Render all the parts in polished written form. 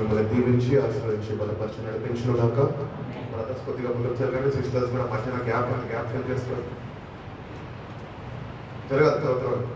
మిమ్మల్ని దీవించి ఆశీర్వదించి బలపరిచి నడిపించిన దాకా బ్రదర్స్ కొద్దిగా ముందుకు జరగండి. సిస్టర్స్ కూడా మధ్యన గ్యాప్ ఫిల్ చేసుకోండి. జరగదు తర్వాత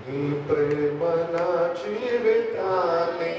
నీ ప్రేమ నా జీవితాన్ని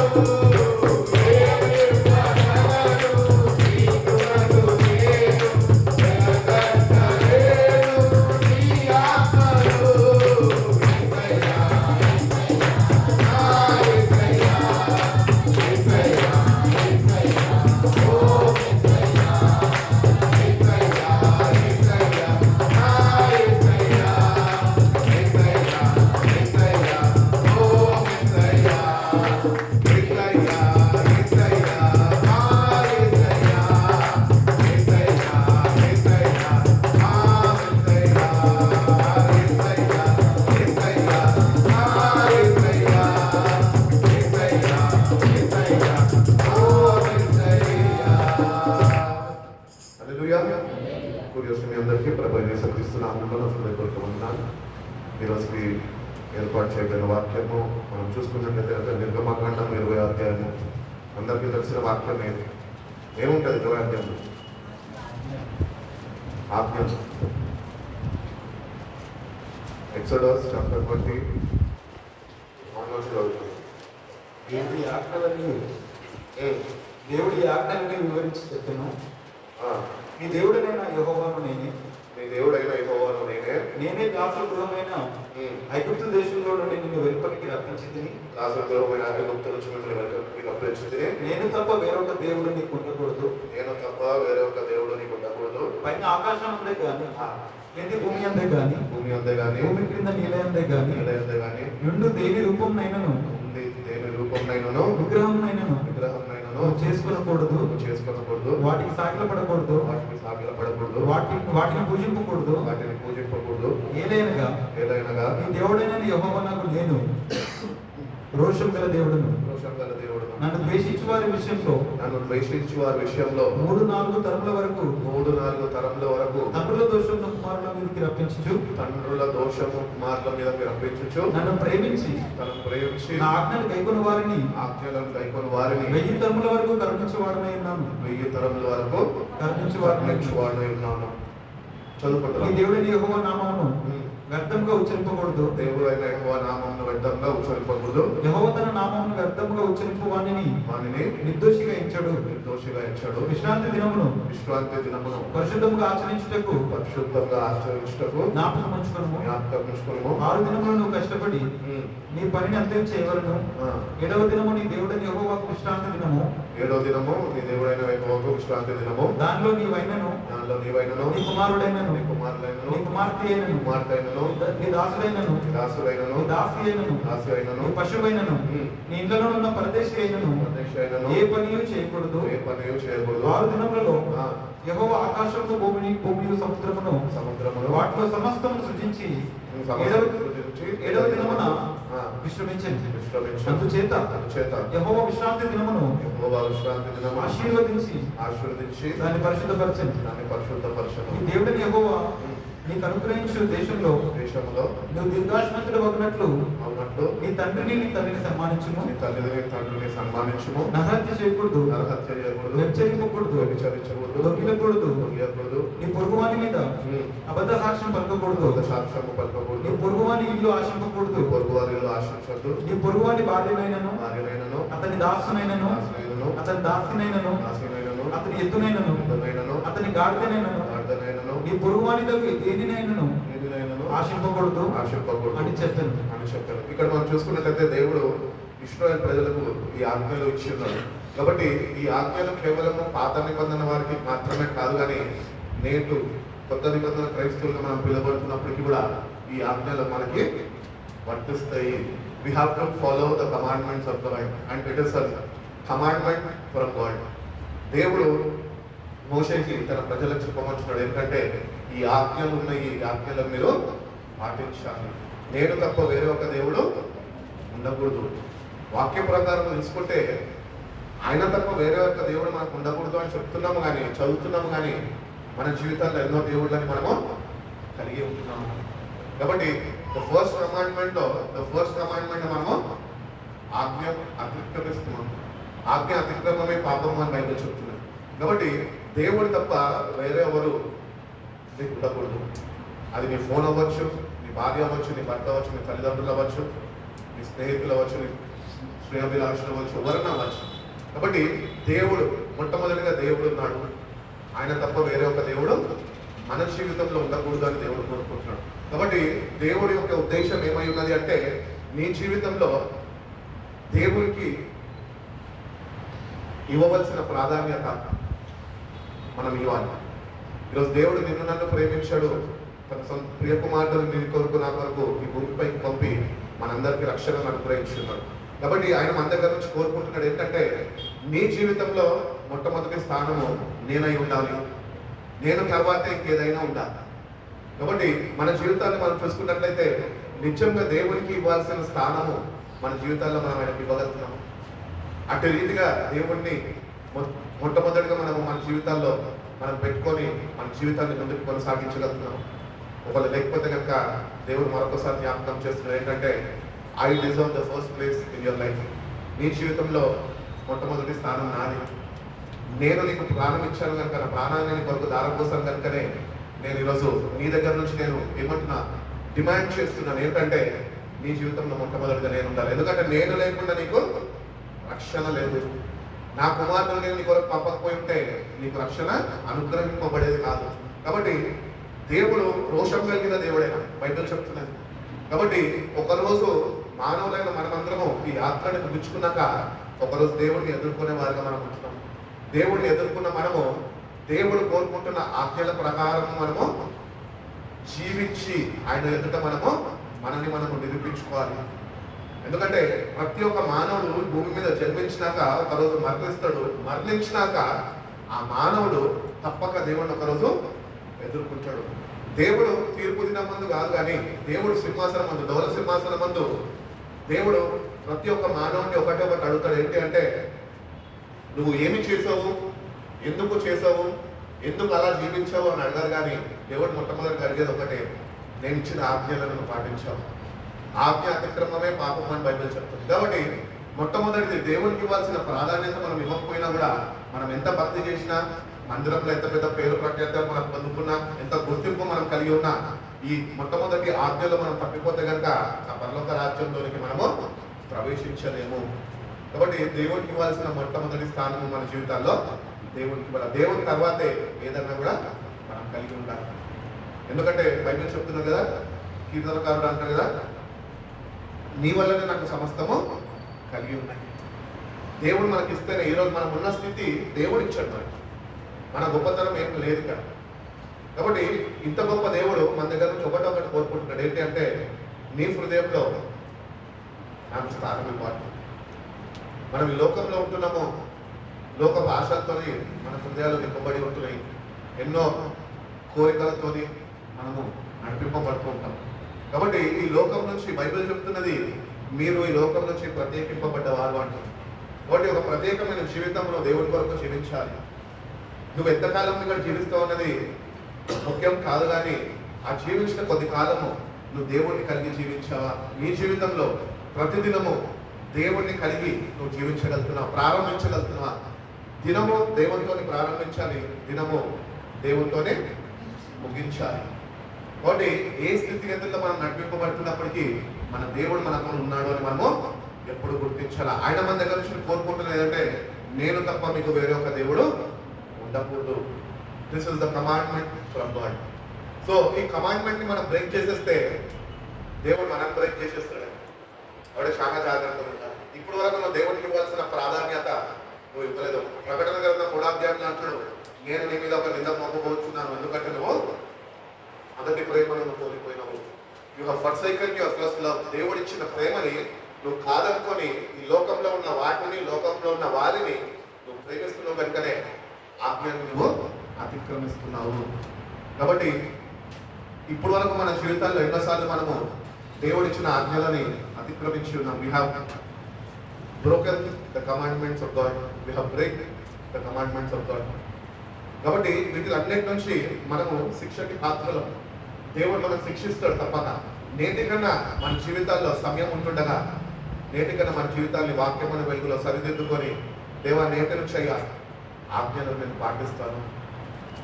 Oh యేసుక్రీస్తు నామములో నా హృదయపూర్వక వందనాలు. ఈరోజుకి ఏర్పాటు చేయబడిన వాక్యము మనం చూసుకున్నట్లయితే నిర్గమకాండం 20వ అధ్యాయము. అందరికీ తెలిసిన వాక్యం ఏముంటుంది 20వ అధ్యాయంలో? ఆజ్ఞలు. ఎక్సోడస్ చాప్టర్ 20 దేవుడి ఆజ్ఞలని వివరించి చెప్పాను. నీ దేవుడైన యెహోవాను నేనే, నీ దేవుడైన యెహోవాను నేనే దాసుల గృహమైన ఐగుప్తు దేశంలో నుండి నిన్ను వెలుపలికి రప్పించింది. దాసుల గృహమైన ఐగుప్తు నుంచి మిమ్మల్ని రప్పించింది. నేను తప్ప వేరొక దేవుడు నీకు ఉండకూడదు. నేను తప్ప వేరే ఒక దేవుడు నీకు ఉండకూడదు. పైన ఆకాశం ఉందే కానీ, కింది భూమి అందే కానీ, భూమి అంతే కానీ, భూమి క్రింద నీళ్ళ అందే కానీ, అంతే కానీ, నిండు దేవి రూపం నైనను, దేని రూపం నైనను, విగ్రహం చేసుకొనకూడదు. వాటికి సాగిలపడకూడదు, వాటిని పూజింపకూడదు. ఏలైనగా నీ దేవుడైన యెహోవా నాకు నేను రోషం గల దేవుడును. నన్ను ద్వేషించు వారి విషయంలో 3-4 తరముల వరకు తండ్రుల దోషమును కుమారుల మీదకి రప్పించుచు, నన్ను ప్రేమించి నా ఆజ్ఞలు గైకొన్న వారిని 1000 తరముల వరకు కరుణించువాడనై ఉన్నాను. కరుణించువాడనై చదువుకుంటారు. ఈ దేవుడైన యెహోవా నామమును వ్యర్థంగా ఉచ్చరింపకూడదు. దేవుడైన యెహోవా నామమును వ్యర్థంగా ఉచ్చరింపకూడదు. యెహోవా తన నామమును వ్యర్థంగా ఉచ్చరింపు వానిని నిర్దోషిగా ఎంచాడు. విశ్రాంతి దినమును పరిశుద్ధంగా ఆచరించుటకు జ్ఞాపకం ఉంచుకొనుము. 6 దినములు నువ్వు కష్టపడి నీ పనిని అంతం చేయవలను. 7వ దినము నీ దేవుడైన యెహోవాకు విశ్రాంతి దినము. 7వ దినము నీ దేవుడైన యెహోవాకు విశ్రాంతి దినము. దానిలో నీవైనను, నీ కుమారుడైనను, నీ కుమార్తె అయినను, నీ దాసుడైనను, నీ దాసి అయినను, నీ పశువైనను, నీ ఇంట్లో ఉన్న పరదేశి అయినను ఏ పనియూ చేయకూడదు. 6 దినములలో యెహోవా ఆకాశమును భూమియు సముద్రమును వాటిలో సమస్తమును సృజించి 7వ దినమున విశ్రమించింది. అందుచేత యెహోవా విశ్రాంతి దినమును ఆశీర్వదించి దాన్ని పరిశుద్ధపరచండి. ఈ దేవుడిని యెహోవా నీకు అనుగ్రహించు దేశంలో నువ్వు దీర్ఘాయుష్మంతుడు అవునట్లు నీ తండ్రిని నీ తల్లిని సన్మానించుము. నరహత్య చేయకూడదు, వ్యభిచరింపకూడదు, దొంగిలకూడదు, నీ పొరుగువాని మీద అబద్ధ సాక్ష్యం పలకకూడదు, నీ పొరుగువాని ఇల్లు ఆశింపకూడదు, నీ పొరుగువాని భార్యనైనను, అతని దాసునైనను, అతని దాసినైనను, అతని ఎత్తునైనను, అతని గాడిదనైనను, నీ పొరుగువాని దేనినైనను ఆశింపకూడదు అని చెప్పాను. ఇక్కడ మనం చూసుకున్నట్లయితే దేవుడు ఇశ్రాయేలు ప్రజలకు ఈ ఆజ్ఞలు ఇచ్చి ఉన్నాడు. కాబట్టి ఈ ఆజ్ఞలు కేవలం పాత నిబంధన వారికి మాత్రమే కాదు, కానీ నేటి కొత్త నిబంధన క్రైస్తవులుగా మనం పిలువబడుతున్నప్పటికీ కూడా ఈ ఆజ్ఞలు మనకి వర్తిస్తాయి. We have to follow the commandments of God and it is a commandment from God. దేవుడు మోషేకి తన ప్రజలకు చెప్పమంటున్నాడు ఏంటంటే ఈ ఆజ్ఞలు ఉన్నాయి, ఈ ఆజ్ఞలను మీరు పాటించాలి. నేను తప్ప వేరే ఒక దేవుడు ఉండకూడదు. వాక్య ప్రకారం తీసుకుంటే ఆయన తప్ప వేరే ఒక దేవుడు మనకు ఉండకూడదు అని చెప్తున్నాము, కానీ చదువుతున్నాము, కానీ మన జీవితాల్లో ఎన్నో దేవుళ్ళని మనము కలిగి ఉంటున్నాము. కాబట్టి ద ఫస్ట్ కమాండ్మెంట్ మనము ఆజ్ఞ అతిక్రమిస్తున్నాము. ఆజ్ఞ అతిక్రమమే పాపం అని బైబిల్ చెప్తున్నాం. కాబట్టి దేవుడు తప్ప వేరే ఎవరు నీకు ఉండకూడదు. అది నీ ఫోన్ అవ్వచ్చు, నీ భార్య అవ్వచ్చు, నీ భర్త అవ్వచ్చు, నీ తల్లిదండ్రులు అవ్వచ్చు, నీ స్నేహితులు అవ్వచ్చు, నీ శ్రేయాభిలాషులు అవ్వచ్చు, ఎవరన్నా అవ్వచ్చు. కాబట్టి దేవుడు మొట్టమొదటిగా దేవుడు ఉన్నాడు. ఆయన తప్ప వేరే ఒక దేవుడు మన జీవితంలో ఉండకూడదు అని దేవుడు కోరుకుంటున్నాడు. కాబట్టి దేవుడి యొక్క ఉద్దేశం ఏమై ఉన్నది అంటే నీ జీవితంలో దేవుడికి ఇవ్వవలసిన ప్రాధాన్యత మనం ఇవ్వాలి. ఈరోజు దేవుడు నిన్ను నన్ను ప్రేమించాడు, తన ప్రియ కుమారుడు నీ కొరకు నా కొరకు ఈ భూమిపైకి పంపి మనందరికీ రక్షణను అనుగ్రహించున్నాడు. కాబట్టి ఆయన మన దగ్గర నుంచి కోరుకుంటున్నాడు ఏంటంటే నీ జీవితంలో మొట్టమొదటి స్థానము నేనై ఉండాలి, నేను తర్వాతే ఇంకేదైనా ఉండాలి. కాబట్టి మన జీవితాన్ని మనం చూసుకున్నట్లయితే నిత్యంగా దేవునికి ఇవ్వాల్సిన స్థానము మన జీవితాల్లో మనం ఆయనకి ఇవ్వగలుగుతున్నాము. అటు రీతిగా దేవుణ్ణి మొట్టమొదటిగా మనము మన జీవితాల్లో మనం పెట్టుకొని మన జీవితాన్ని ముందుకు కొనసాగించగలుగుతున్నాము. ఒకవేళ లేకపోతే కనుక దేవుడు మరొకసారి జ్ఞాపకం చేస్తున్నారు ఏంటంటే, I deserve the first place in your life. నీ జీవితంలో మొట్టమొదటి స్థానం నాది. నేను నీకు ప్రాణం ఇచ్చాను కనుక, నా ప్రాణాన్ని నీ కొరకు దారపోసాను కనుకనే నేను ఈరోజు నీ దగ్గర నుంచి నేను ఏమంటున్నా, డిమాండ్ చేస్తున్నాను ఏంటంటే, నీ జీవితంలో మొట్టమొదటిగా నేను ఉండాలి. ఎందుకంటే నేను లేకుండా నీకు రక్షణ లేదు. నా కుమారుడు నేను నీ కొరకు పంపకపోయి ఉంటే నీకు రక్షణ అనుగ్రహింపబడేది కాదు. కాబట్టి దేవుడు రోషం కలిగిన దేవుడైనా బైబిల్ చెప్తున్నది. కాబట్టి ఒకరోజు మానవులైన మనమందరము ఈ యాత్రని ముగించుకున్నాక ఒకరోజు దేవుడిని ఎదుర్కొనే వారిగా మనం ఉంటున్నాం. దేవుడిని ఎదుర్కొన్న మనము దేవుడు కోరుకుంటున్న ఆజ్ఞల ప్రకారం మనము జీవించి ఆయన ఎదుట మనల్ని నిరూపించుకోవాలి. ఎందుకంటే ప్రతి ఒక్క మానవుడు భూమి మీద జన్మించినాక ఒకరోజు మరణిస్తాడు. మరణించినాక ఆ మానవుడు తప్పక దేవుడిని ఒకరోజు ఎదుర్కొంటాడు. దేవుడు తీర్పు దినం ముందు కాదు, కానీ దేవుడు సింహాసనం ముందు, ధవల సింహాసనం ముందు దేవుడు ప్రతి ఒక్క మానవుడిని ఒకటి అడుగుతాడు. ఏంటి అంటే, నువ్వు ఏమి చేసావు, ఎందుకు చేసావు, ఎందుకు అలా జీవించావు అని అడగారు. కానీ దేవుడు మొట్టమొదటి అడిగేది ఒకటే, నేను ఇచ్చిన ఆజ్ఞలను పాటించావు. ఆజ్ఞ అతిక్రమమే పాపం అని బైబిల్ చెప్తుంది. కాబట్టి మొట్టమొదటిది దేవునికి ఇవ్వాల్సిన ప్రాధాన్యత మనం ఇవ్వకపోయినా కూడా, మనం ఎంత భక్తి చేసినా, మందిరంలో ఎంత పెద్ద పేరు ప్రఖ్యాతలు మనం పొందుకున్నా, ఎంత గుర్తింపు మనం కలిగి ఉన్నా, ఈ మొట్టమొదటి ఆజ్ఞలో మనం తప్పిపోతే కనుక ఆ పరలోక రాజ్యంలోనికి మనము ప్రవేశించలేము. కాబట్టి దేవునికి ఇవ్వాల్సిన మొట్టమొదటి స్థానము మన జీవితాల్లో దేవునికి ఇవ్వాలి. దేవుని తర్వాతే ఏదన్నా కూడా మనం కలిగి ఉండాలి. ఎందుకంటే బైబిల్ చెప్తున్నారు కదా, కీర్తనకారుడు అంటారు కదా, నీ వల్లనే నాకు సమస్తము కలిగి ఉన్నాయి. దేవుడు మనకి ఇస్తేనే ఈరోజు మనం ఉన్న స్థితి దేవుడు ఇచ్చాడు మనకి. మన గొప్పతనం ఏం లేదు కదా. కాబట్టి ఇంత గొప్ప దేవుడు మన దగ్గర నుంచి ఒకటి కోరుకుంటున్నాడు. ఏంటి అంటే, నీ హృదయంలో నాకు స్థానం ఇవ్వాలి. మనం ఈ లోకంలో ఉంటున్నాము, లోక ఆశలతో మన హృదయాలు నింపబడి ఉంటున్నాయి. ఎన్నో కోరికలతో మనము నడిపింపబడుతూ ఉంటాం. కాబట్టి ఈ లోకం నుంచి బైబిల్ చెప్తున్నది, మీరు ఈ లోకం నుంచి ప్రత్యేకింపబడ్డవారు అంటుంది. కాబట్టి ఒక ప్రత్యేకమైన జీవితంలో దేవుడి కొరకు జీవించాలి. నువ్వు ఎంతకాలం ఇక్కడ జీవిస్తావు అన్నది ముఖ్యం కాదు, కానీ ఆ జీవించిన కొద్ది కాలము నువ్వు దేవుడిని కలిగి జీవించావా? నీ జీవితంలో ప్రతిదినము దేవుడిని కలిగి నువ్వు జీవించగలుగుతున్నావా, ప్రారంభించగలుగుతున్నావా? దినము దేవునితోని ప్రారంభించాలి, దినము దేవునితోనే ముగించాలి. కాబట్టి ఏ స్థితిగతుల్లో మనం నడిపింపబడుతున్నప్పటికీ మన దేవుడు మనకు ఉన్నాడు అని మనము ఎప్పుడు గుర్తించాలి. ఆయన మన దగ్గర నుంచి కోరుకుంటున్నది ఏంటంటే, నేను తప్ప మీకు వేరే ఒక దేవుడు ఉండకూడదు. This is the commandment from God. So ఈ కమాండ్మెంట్ ని మనం బ్రేక్ చేసేస్తే దేవుడు మనం బ్రేక్ చేసేస్తాడు. కాబట్టి చాలా జాగ్రత్తగా ఉంటారు. ఇప్పుడు వరకు నువ్వు దేవుడికి ఇవ్వాల్సిన ప్రాధాన్యత నువ్వు ఇవ్వలేదు. ప్రకటన గ్రంథం 3వ అధ్యాయంలో అంటాడు, నేను నీ మీద ఒక నింద మోపబోతున్నాను, ఎందుకంటే నువ్వు మొదటి ప్రేమను నువ్వు కోల్పోయినావు. You have forsaken your first love. దేవుడు ఇచ్చిన ప్రేమని నువ్వు కాదనుకొని ఈ లోకంలో ఉన్న వాటిని, లోకంలో ఉన్న వారిని నువ్వు ప్రేమిస్తున్నావు కనుకనే ఆజ్ఞను నువ్వు అతిక్రమిస్తున్నావు. కాబట్టి ఇప్పుడు వరకు మన జీవితాల్లో ఎన్నోసార్లు మనము దేవుడు ఇచ్చిన ఆజ్ఞలని అతిక్రమించి ఉన్నాం. We have broken the commandments of God. We have break the commandments of God. కాబట్టి వీటిలన్నిటి నుంచి మనము శిక్షకి పాత్రలం. దేవుడు మనం శిక్షిస్తాడు తప్పక. నేటికన్నా మన జీవితాల్లో సమయం ఉంటుండగా, నేటికన్నా మన జీవితాన్ని వాక్యమైన వెలుగులో సరిదిద్దుకొని, దేవా నేటి నుంచి అయ్యా ఆజ్ఞలను నేను పాటిస్తాను,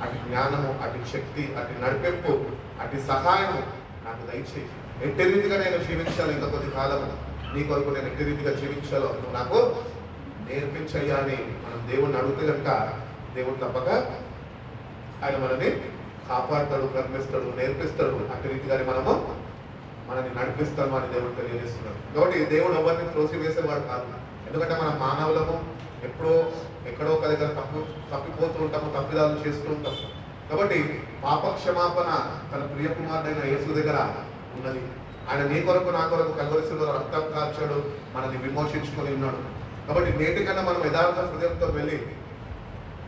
అటు జ్ఞానము, అటు శక్తి, అటు నడిపింపు, అటు సహాయము నాకు దయచేయి. ఎట్టి రీతిగా నేను జీవించాలి, ఇంకా కొద్ది కాలము నీ కొరకు నేను ఎట్టి రీతిగా జీవించాలో నువ్వు నాకు నేర్పించయ్యా అని మనం దేవుడిని అడిగితే కనుక దేవుడు తప్పక ఆయన మనని కాపాడుతాడు, కర్మిస్తాడు, నేర్పిస్తాడు. అట్టి రీతిగానే మనని నడిపిస్తాము అని దేవుడు తెలియజేస్తున్నాడు. కాబట్టి దేవుడు ఎవరిని త్రోసివేసేవాడు కాదు. ఎందుకంటే మనం మానవులము, ఎక్కడో ఒక దగ్గర తప్పిపోతూ ఉంటాము, తప్పిదాలు చేస్తూ ఉంటాము. కాబట్టి పాప క్షమాపణ తన ప్రియ కుమారుడైన యేసు దగ్గర ఉన్నది. ఆయన నీ కొరకు నా కొరకు కల్వరి శిలువలో రక్తం కార్చాడు, మనల్ని విమోచించుకొని ఉన్నాడు. కాబట్టి నేటికన్నా మనం యథార్థ హృదయంతో వెళ్ళి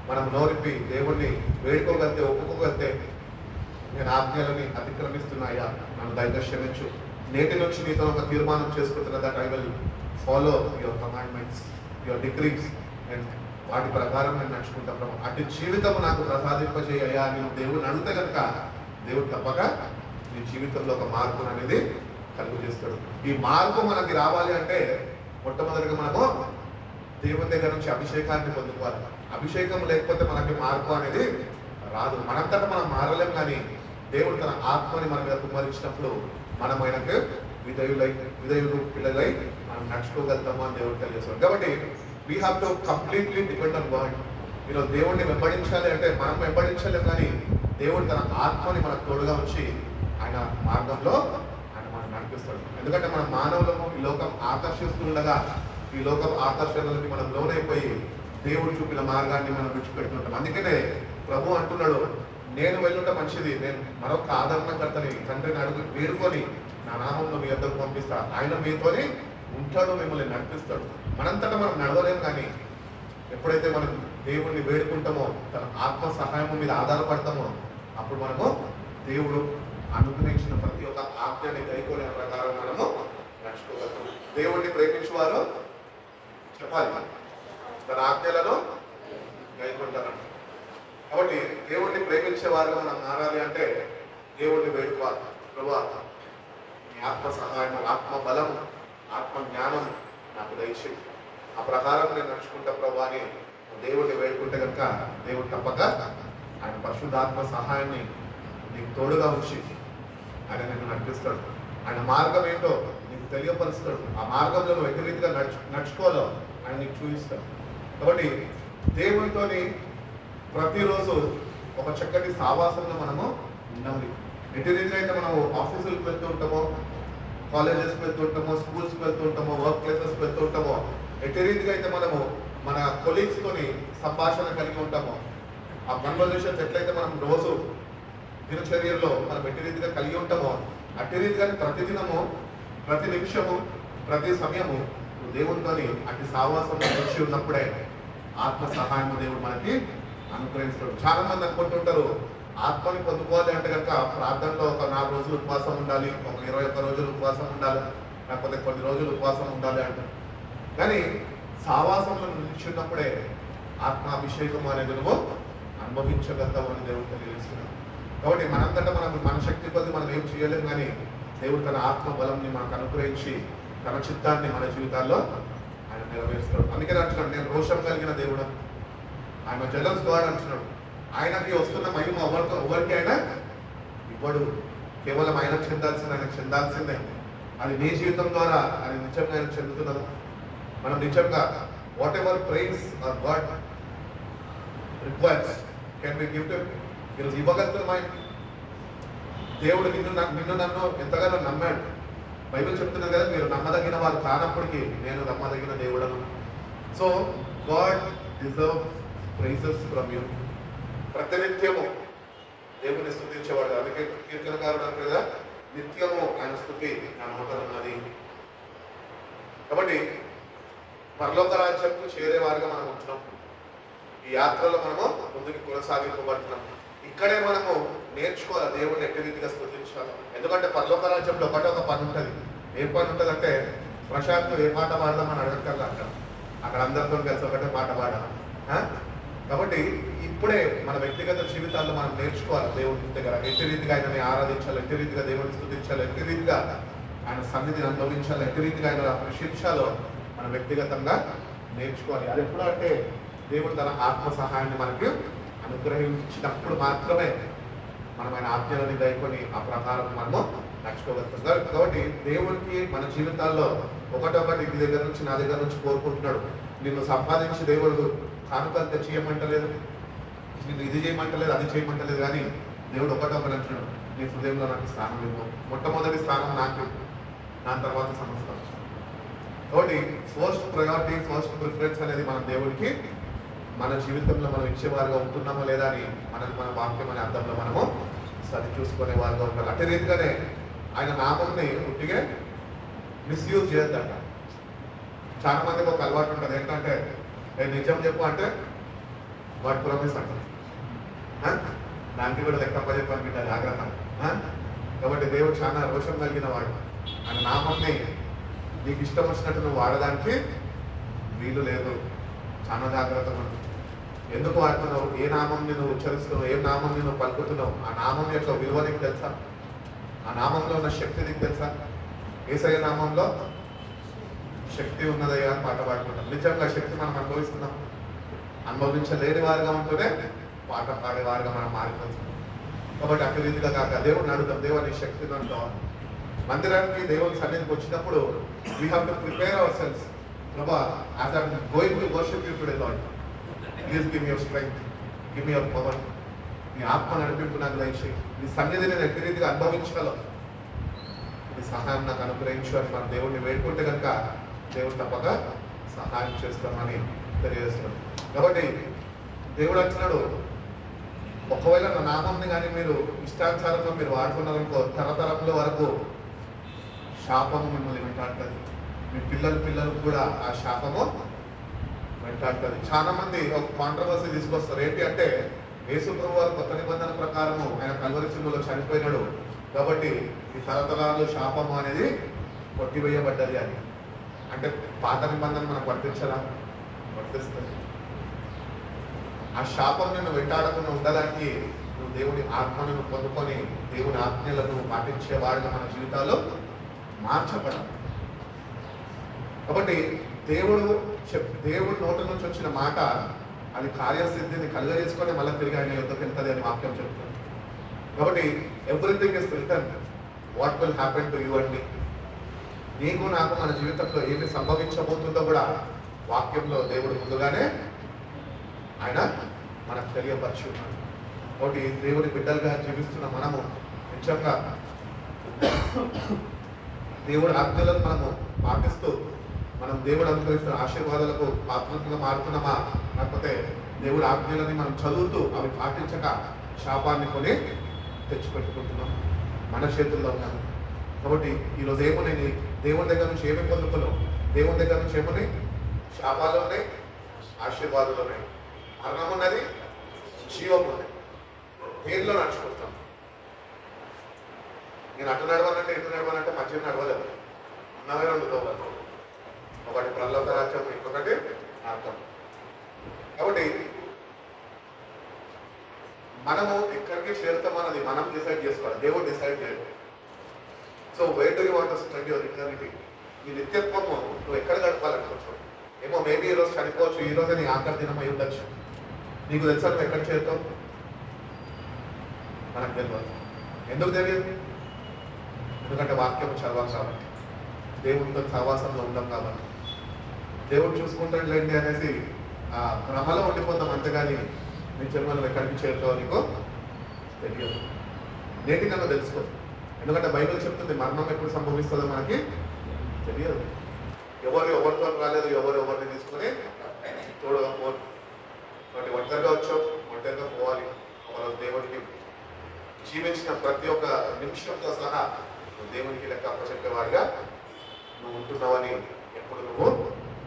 మనం నోరిప్పి దేవుణ్ణి వేడుకోగలితే, ఒప్పుకోగలితే, నేను ఆజ్ఞలని అతిక్రమిస్తున్నాయా, నన్ను దయగా క్షమించు, నేటి నుంచి నీతో ఒక తీర్మానం చేసుకుంటున్న that I will follow your commandments, your decrease, and వాటి ప్రకారం నేను నడుచుకుంటాను. అటు జీవితం నాకు ప్రసాదింపజేయ్యా అని దేవుడిని అడిగితే కనుక దేవుడు తప్పక నీ జీవితంలో ఒక మార్పును అనేది కలుగు చేస్తాడు. ఈ మార్పు మనకి రావాలి అంటే మొట్టమొదటిగా మనము దేవుని దగ్గర నుంచి అభిషేకాన్ని పొందుకోవాలి. అభిషేకం లేకపోతే మనకి మార్పు అనేది రాదు. మనంతటా మనం మారలేం, కానీ దేవుడు తన ఆత్మని మన మీద కుమ్మరించినప్పుడు మనం ఆయనకు విధేయులు పిల్లలై మనం నడుచుకోగలుగుతాము అని దేవుడు తెలియజేస్తాడు. కాబట్టి we have to completely depend on God. ఈరోజు దేవుడిని వెంబడించాలి అంటే మనం వెంబడించలేం, కానీ దేవుడు తన ఆత్మని మనకు తోడుగా ఉంచి ఆయన మార్గంలో ఆయన మనం నడిపిస్తాడు. ఎందుకంటే మన మానవులము ఈ లోకం ఆకర్షిస్తుండగా ఈ లోకం ఆకర్షణలకి మనం లోనైపోయి దేవుడు చూపిన మార్గాన్ని మనం విడిచిపెడుతుంటాం. అందుకనే ప్రభు అంటున్నాడు, నేను వెళ్ళుట మంచిది, నేను మరొక ఆదరణకర్తని తండ్రిని వేడుకొని నా నామంలో మీ యొద్దకు పంపిస్తా, ఆయన మీతోనే ఉంటాడు, మిమ్మల్ని నడిపిస్తాడు. మనంతటా మనం నడవలేం, కానీ ఎప్పుడైతే మనం దేవుణ్ణి వేడుకుంటామో తన ఆత్మ సహాయం మీద ఆధారపడతామో అప్పుడు మనము దేవుడు అనుగ్రహించిన ప్రతి ఒక్క ఆజ్ఞని గైకొనే ప్రకారం మనము నడుచుకోగలుగుతాం. దేవుణ్ణి ప్రేమించేవారు చెప్పాలి తన ఆజ్ఞలను గైకొంటారంట. కాబట్టి దేవుణ్ణి ప్రేమించే వారుగా మనం మారాలి అంటే దేవుణ్ణి వేడుకోవాలి. ప్రభువా నీ ఆత్మ సహాయం, ఆత్మ బలం, ఆత్మ జ్ఞానం నాకు దయచేయి, ఆ ప్రకారం నేను నడుచుకుంటా ప్రభు అని దేవుడిని వేడుకుంటే కనుక దేవుడు తప్పక ఆయన పరిశుద్ధాత్మ సహాయాన్ని నీకు తోడుగా ఉంచి ఆయన నిన్ను నడిపిస్తాడు. ఆయన మార్గం ఏంటో నీకు తెలియపరుస్తాడు. ఆ మార్గంలో నువ్వు ఎట్టి రీతిగా నడుచుకోవాలో ఆయన నీకు చూపిస్తాడు. కాబట్టి దేవునితోని ప్రతిరోజు ఒక చక్కటి సావాసంలో మనము ఉండాలి. ఎట్టి రీతిగా అయితే మనము ఆఫీసులకు వెళ్తూ ఉంటామో, కాలేజెస్కి వెళ్తూ ఉంటామో, స్కూల్స్కి వెళ్తూ ఉంటామో, వర్క్ ప్లేసెస్కి వెళ్తూ ఉంటామో, ఎట్టి రీతిగా అయితే మనము మన కొలీగ్స్తోని సంభాషణ కలిగి ఉంటామో, ఆ కన్వర్జేషన్స్ ఎట్లయితే మనం రోజు దినచర్యల్లో మనం ఎట్టి రీతిగా కలిగి ఉంటామో అట్టి రీతిగానే ప్రతిదినము, ప్రతి నిమిషము, ప్రతి సమయము దేవునితోని అట్టి సావాసంలో వచ్చి ఉన్నప్పుడే ఆత్మ సహాయం దేవుడు మనకి అనుగ్రహిస్తాడు. చాలా మంది అనుకుంటుంటారు ఆత్మని పొందుకోవాలి అంటే కనుక ప్రార్థనలో ఒక 4 రోజులు ఉపవాసం ఉండాలి, ఒక 21 రోజులు ఉపవాసం ఉండాలి, లేకపోతే కొన్ని రోజులు ఉపవాసం ఉండాలి అంటారు. కానీ సావాసంలో నిలిచినప్పుడే ఆత్మాభిషేకం అనేది నువ్వు అనుభవించగలుగుతావు అని దేవుడు తెలియజేస్తున్నాడు. కాబట్టి మనంతటా మన శక్తి కొద్ది మనం ఏం చేయలేము, కానీ దేవుడు తన ఆత్మ బలంని మనకు అనుగ్రహించి తన చిత్తాన్ని మన జీవితాల్లో ఆయన నెరవేరుస్తాడు. అందుకని అంటున్నాడు, నేను రోషం కలిగిన దేవుడు, ఆయన జలస్ గాడ్ అంటున్నాడు. ఆయనకి వస్తున్న మహిమ ఎవరికి అయినా ఇవ్వడు, కేవలం ఆయనకు చెందాల్సిందే. అది నీ జీవితం ద్వారా అది నిజంగా ఆయన చెందుతున్నది. మనం నిజంగా whatever praise or God requires can be give to ఈరోజు ఇవ్వగలుగుతున్న దేవుడు నిన్ను నన్ను ఎంతగానో నమ్మాడు. బైబిల్ చెప్తున్నది కదా, మీరు నమ్మదగిన వారు కానప్పటికీ నేను నమ్మదగిన దేవుడను. So God deserve praises from you. ప్రతినిత్యము దేవుని స్తుతించేవాడు. అందుకే కీర్తనకారుడు అంటే కదా, నిత్యము ఆయన స్తుతి నా నోట ఉన్నది. కాబట్టి పరలోక రాజ్యంకు చేరేవారుగా మనం ఉంటున్నాం. ఈ యాత్రలో మనము ముందుకు కొనసాగింపబడుతున్నాం. ఇక్కడే మనము నేర్చుకోవాలి దేవుడిని ఎట్టి రీతిగా స్తుతించాలి. ఎందుకంటే పరలోక రాజ్యంలో ఒక పని ఉంటుంది. ఏ పని ఉంటుంది అంటే ప్రశాంత్ ఏ పాట పాడదామని అడగక్కర్లా అంటాం. అక్కడ అందరితో కలిసి ఒకటే పాట పాడాలి. కాబట్టి ఇప్పుడే మన వ్యక్తిగత జీవితాల్లో మనం నేర్చుకోవాలి దేవుడి దగ్గర ఎట్టి రీతిగా ఆయనని ఆరాధించాలి, ఎట్టి రీతిగా దేవుడిని స్తుతించాలి, ఎట్టి రీతిగా ఆయన సన్నిధిని అనుభవించాలి, ఎట్టి రీతిగా ఆయన ప్రశంసాలో మనం వ్యక్తిగతంగా నేర్చుకోవాలి. అది ఎప్పుడు అంటే దేవుడు తన ఆత్మ సహాయాన్ని మనకి అనుగ్రహించినప్పుడు మాత్రమే మనం ఆయన ఆజ్ఞలని దయకొని ఆ ప్రకారం మనము నడుచుకోగలుగుతాం. కాబట్టి దేవుడికి మన జీవితాల్లో ఒకటొకటి నీ దగ్గర నుంచి నా దగ్గర నుంచి కోరుకుంటున్నాడు. నిన్ను సంపాదించి దేవుడు కానుకలు తెచ్చేయమంటలేదు, నిన్ను ఇది చేయమంటలేదు, అది చేయమంటలేదు, కానీ దేవుడు ఒకటొకటి అంటున్నాడు, నీ హృదయంలో నాకు స్థానం ఇవ్వు. మొట్టమొదటి స్థానం నాకు, దాని తర్వాత సమస్తం. కాబట్టి ఫస్ట్ ప్రయారిటీ, ఫస్ట్ ప్రిఫరెన్స్ అనేది మనం దేవుడికి మన జీవితంలో మనం ఇచ్చేవారుగా ఉంటున్నామా లేదా అని మన వాక్యం అనే అర్థంలో మనము సరి చూసుకునే వారుగా ఉండాలి. అదే రీతిగానే ఆయన నామంని ఉట్టిగా మిస్యూజ్ చేయొద్దంట. చాలా మందికి ఒక అలవాటు ఉంటుంది, ఏంటంటే నేను నిజం చెప్పు అంటే వాడు ప్రామిస్ అంటారు. దానికి కూడా లెక్క చెప్పని బిడ్డ జాగ్రత్త. కాబట్టి దేవుడు చాలా రోషం కలిగిన వాడు. ఆయన నామంని నీకు ఇష్టం వచ్చినట్టు నువ్వు వాడడానికి వీలు లేదు. చాలా జాగ్రత్తగా ఉంటుంది. ఎందుకు వాడుతున్నావు, ఏ నామంని నువ్వు ఉచ్చరిస్తున్నావు, ఏ నామంని నువ్వు పలుకుతున్నావు, ఆ నామం యొక్క విలువ నీకు తెలుసా? ఆ నామంలో ఉన్న శక్తి నీకు తెలుసా? యేసయ్య నామంలో శక్తి ఉన్నదయ్యా అని పాట పాడుకుంటాం. నిజంగా శక్తి మనం అనుభవిస్తున్నాం. అనుభవించలేని వారుగా ఉంటూనే పాట పాడేవారుగా మనం మారిపోతున్నాం. కాబట్టి అక్కడ రీతిగా కాక దేవుడిని అడుగుతాం, దేవుని శక్తిని అంటాం. మందిరానికి దేవుని సన్నిధికి వచ్చినప్పుడు we have to prepare our selves. ప్రభా, as I am going to worship you today Lord, please give me your strength, give me your power. నీ ఆత్మ నడిపింపు నాకు దయచేయి. నీ సన్నిధిని నేను ఎట్టి రీతిగా అనుభవించగలను. నీ సహాయం నాకు అనుగ్రహించు అని మనం దేవుడిని వేడుకుంటే కనుక దేవుడు తప్పక సహాయం చేస్తామని తెలియజేస్తున్నాడు. కాబట్టి దేవుడు అంటున్నాడు, ఒకవేళ నా నామంని కానీ మీరు ఇష్టానుసారంగా మీరు వాడుకున్నారనుకో, తరతరముల వరకు శాపము మిమ్మల్ని వెంటాడుతుంది. మీ పిల్లలకు కూడా ఆ శాపము వెంటాడుతుంది. చాలా మంది ఒక కాంట్రవర్సీ తీసుకొస్తారు. ఏంటి అంటే, యేసు ప్రభువు వారు కొత్త నిబంధన ప్రకారము ఆయన కల్వరి శిలువలో చనిపోయినాడు కాబట్టి ఈ తరతరాలు శాపము అనేది కొట్టివేయబడ్డది అని. అంటే పాత నిబంధన మనకు వర్తించరా? వర్తిస్తుంది. ఆ శాపం నిన్ను వెంటాడకుండా ఉండడానికి నువ్వు దేవుని ఆత్మను పొందుకొని దేవుని ఆజ్ఞలను పాటించేవాడుగా మన జీవితాల్లో మార్చబడాలి. కాబట్టి దేవుడు నోటి నుంచి వచ్చిన మాట అది కార్యసిద్ధిని కలుగజేసుకొని మళ్ళీ తిరిగి ఆయన యుద్ధకు వెళ్తుంది అని వాక్యం చెప్తుంది. కాబట్టి everything is return what will happen to you అండి. నీకు నాకు మన జీవితంలో ఏమి సంభవించబోతుందో కూడా వాక్యంలో దేవుడు ముందుగానే ఆయన మనకు తెలియపరుచున్నాడు. కాబట్టి దేవుని బిడ్డలుగా జీవిస్తున్న మనము నిజంగా దేవుడి ఆజ్ఞలను మనము పాటిస్తూ మనం దేవుడు అనుగ్రహిస్తున్న ఆశీర్వాదాలకు పాత్రలుగా మారుతున్నామా, లేకపోతే దేవుడి ఆజ్ఞలని మనం చదువుతూ అవి పాటించక శాపాన్ని కొని తెచ్చిపెట్టుకుంటున్నాం. మన చేతుల్లో ఉన్నాను. కాబట్టి ఈరోజు దేవుని దగ్గర నుంచి ఏమి పొందుకున్నాం? దేవుని దగ్గర నుంచి ఏమని? శాపాలు ఉన్నాయి, ఆశీర్వాదాలు ఉన్నాయి, మరణం ఉన్నది, జీవం ఉన్నది. దేనిలో నడుచుకుంటాం? నేను అటు నడవాలంటే ఇటు నడవాలంటే మధ్య నడవలేదు. ఉన్నవే రెండు దోవలు, ఒకటి ప్రహ్లాద రాజ్యం, ఇంకొకటి అర్థం. కాబట్టి మనము ఎక్కడికి చేరుతామన్నది మనం డిసైడ్ చేసుకోవాలి, దేవుడు డిసైడ్ చేయాలి. So where do you want to spend your eternity? ఈ నిత్యత్వము నువ్వు ఎక్కడ గడపాలనుకోవచ్చు? ఏమో మేబీ ఈరోజు చనిపోవచ్చు, ఈ రోజే నీ ఆఖరి దినం అయి ఉండొచ్చు. నీకు తెలుసా నువ్వు ఎక్కడ చేరుతావు? మనకు తెలియదు. ఎందుకు తెలియదు? ఎందుకంటే వాక్యం చదవాలి కాబట్టి, దేవుడితో సహవాసంలో ఉందాం కాబట్టి. దేవుడు చూసుకుంటాడులేండి అనేసి ఆ భ్రమలో ఉండిపోతాం, అంతేగాని నీ జన్మలో ఎక్కడికి చేరుతావు నీకు తెలియదు. నేటి కన్నా తెలుసుకో. ఎందుకంటే బైబిల్ చెప్తుంది మరణం ఎప్పుడు సంభవిస్తుందో మనకి తెలియదు. ఎవరితో రాలేదు, ఎవరిని తీసుకుని తోడుగా పోదు. కాబట్టి ఒంటరిగా వచ్చావు, ఒంటరిగా పోవాలి. ఒకరోజు దేవుడికి జీవించిన ప్రతి ఒక్క నిమిషంతో సహా నువ్వు దేవునికి లెక్క అప్పచెప్పేవాడిగా నువ్వు ఉంటున్నావని ఎప్పుడు నువ్వు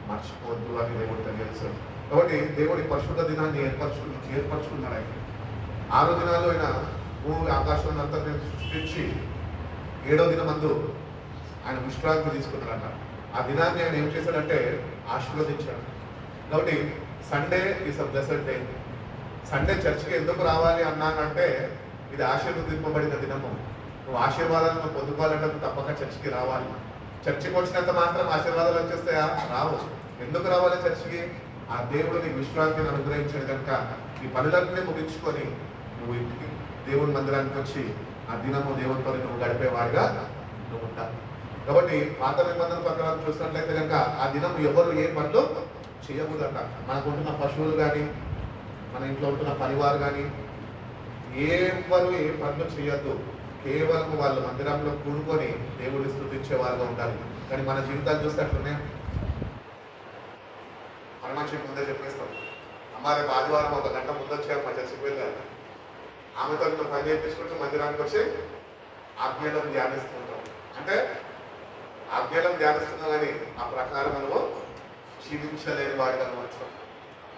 మర్చిపోవద్దు అని దేవుడు తెలియజేస్తాడు. కాబట్టి దేవుడి పరిశుద్ధ దినాన్ని ఏర్పరచుకున్నాడు ఆయన. 6 దినాలు ఆయన భూమి ఆకాశం అంతా సృష్టించి 7వ దినమందు ఆయన విశ్రాంతి తీసుకున్నాడట. ఆ దినాన్ని ఆయన ఏం చేశాడంటే ఆశీర్వదించాడు. కాబట్టి Sunday is a blessed day. Sunday చర్చికి ఎందుకు రావాలి అన్నానంటే ఇది ఆశీర్వదింపబడిన దినము. నువ్వు ఆశీర్వాదాలను పొందుకోవాలంటే నువ్వు తప్పక చర్చికి రావాలి. చర్చికి వచ్చినంత మాత్రం ఆశీర్వాదాలు వచ్చేస్తాయా? రావు. ఎందుకు రావాలి చర్చికి? ఆ దేవుడు నీకు విశ్రాంతిని అనుగ్రహించాడు కనుక ఈ పనులన్నీ ముగించుకొని నువ్వు ఇంటికి దేవుని మందిరానికి వచ్చి ఆ దినము దేవునితో నువ్వు గడిపేవాడిగా నువ్వు ఉండాలి. కాబట్టి పాత నిబంధన ప్రకారం చూసినట్లయితే కనుక ఆ దినం ఎవరు ఏ పనులు చేయకూడదట. మనకు ఉంటున్న పశువులు కానీ, మన ఇంట్లో ఉంటున్న పరివారు కానీ ఎవరు ఏ పనులు చేయొద్దు. కేవలం వాళ్ళ మందిరంలో కూడుకొని దేవుడిని స్తుతించే వారుగా ఉండాలి. కానీ మన జీవితాలు చూస్తే అట్లనే మన మనిషికి ముందే చెప్పేస్తాం, అమ్మ రేపు ఆదివారం 1 గంట ముందు వచ్చారు మా చర్చికి వెళ్ళాలి. ఆమెతో పని చేయించుకుంటూ మందిరానికి వచ్చి ఆజ్ఞలను ధ్యానిస్తుంటాం. అంటే ఆజ్ఞలను ధ్యానిస్తున్నాం కానీ ఆ ప్రకారం మనము జీవించలేని వాడిగా వచ్చాం.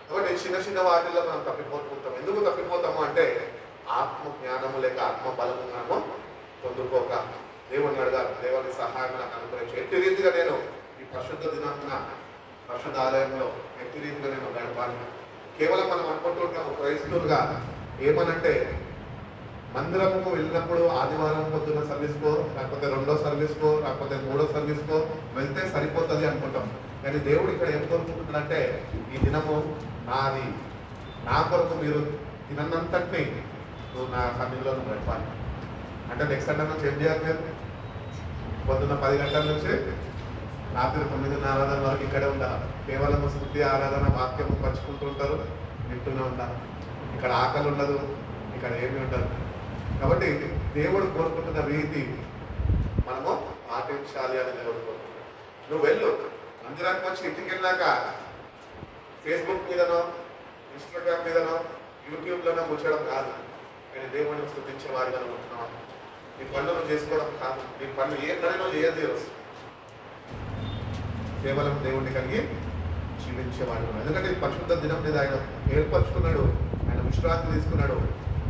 కాబట్టి చిన్న వాటిల్లో మనం తప్పిపోతుంటాం. ఎందుకు తప్పిపోతాము అంటే ఆత్మ జ్ఞానము లేక ఆత్మ బలము మనము పొందుకోక దేవుని అడగాలి, దేవుని సహాయం నాకు అనుగ్రహించి ఎట్టి రీతిగా నేను ఈ పరిశుద్ధ దినాన్న పరిశుద్ధ ఆలయంలో ఎట్టి రీతిగా నేను గడపాలి. కేవలం మనం అనుకుంటూ ఉంటాము క్రైస్తవులుగా ఏమనంటే మందిరముకు వెళ్ళినప్పుడు ఆదివారం పొద్దున్న సర్వీస్కో, లేకపోతే రెండో సర్వీస్కో, లేకపోతే మూడో సర్వీస్కో వెళ్తే సరిపోతుంది అనుకుంటాం. కానీ దేవుడు ఇక్కడ ఏం కోరుకుంటున్నాడంటే, ఈ దినము నాది, నా కొరకు మీరు తినంతటిని నువ్వు నా సన్నిధిలో నువ్వు గడపాలి. అంటే నెక్స్ట్ సండే నుంచి ఏం చేయాలి? మీరు పొద్దున్న 10 గంటల నుంచి రాత్రి 9:30 వరకు ఇక్కడే ఉండాలి. కేవలం స్తుతి ఆరాధన వాక్యము పంచుకుంటూ ఉంటారు, వింటూనే ఉండాలి. ఇక్కడ ఆకలి ఉండదు, ఇక్కడ ఏమీ ఉండదు. కాబట్టి దేవుడు కోరుకుంటున్న రీతి మనము పాటించాలి అని దేవుడు కోరుకుంటున్నాడు. నువ్వు వెళ్ళు, మందిరానికి వచ్చి ఇంటికి వెళ్ళాక ఫేస్బుక్ మీదనో, ఇన్స్టాగ్రామ్ మీదనో, యూట్యూబ్లోనో కూర్చోవడం కాదు. నేను దేవుడిని స్తుతించే వాడిగా ఉంటున్నాను. నీ పనులు నువ్వు చేసుకోవడం కాదు. నీ పనులు ఏ పనిలో చేయదు ఈరోజు. కేవలం దేవుడిని కలిగి జీవించేవాడు. ఎందుకంటే పరిశుద్ధ దినం మీద ఆయన ఏర్పరచుకున్నాడు, ఆయన విశ్రాంతి తీసుకున్నాడు.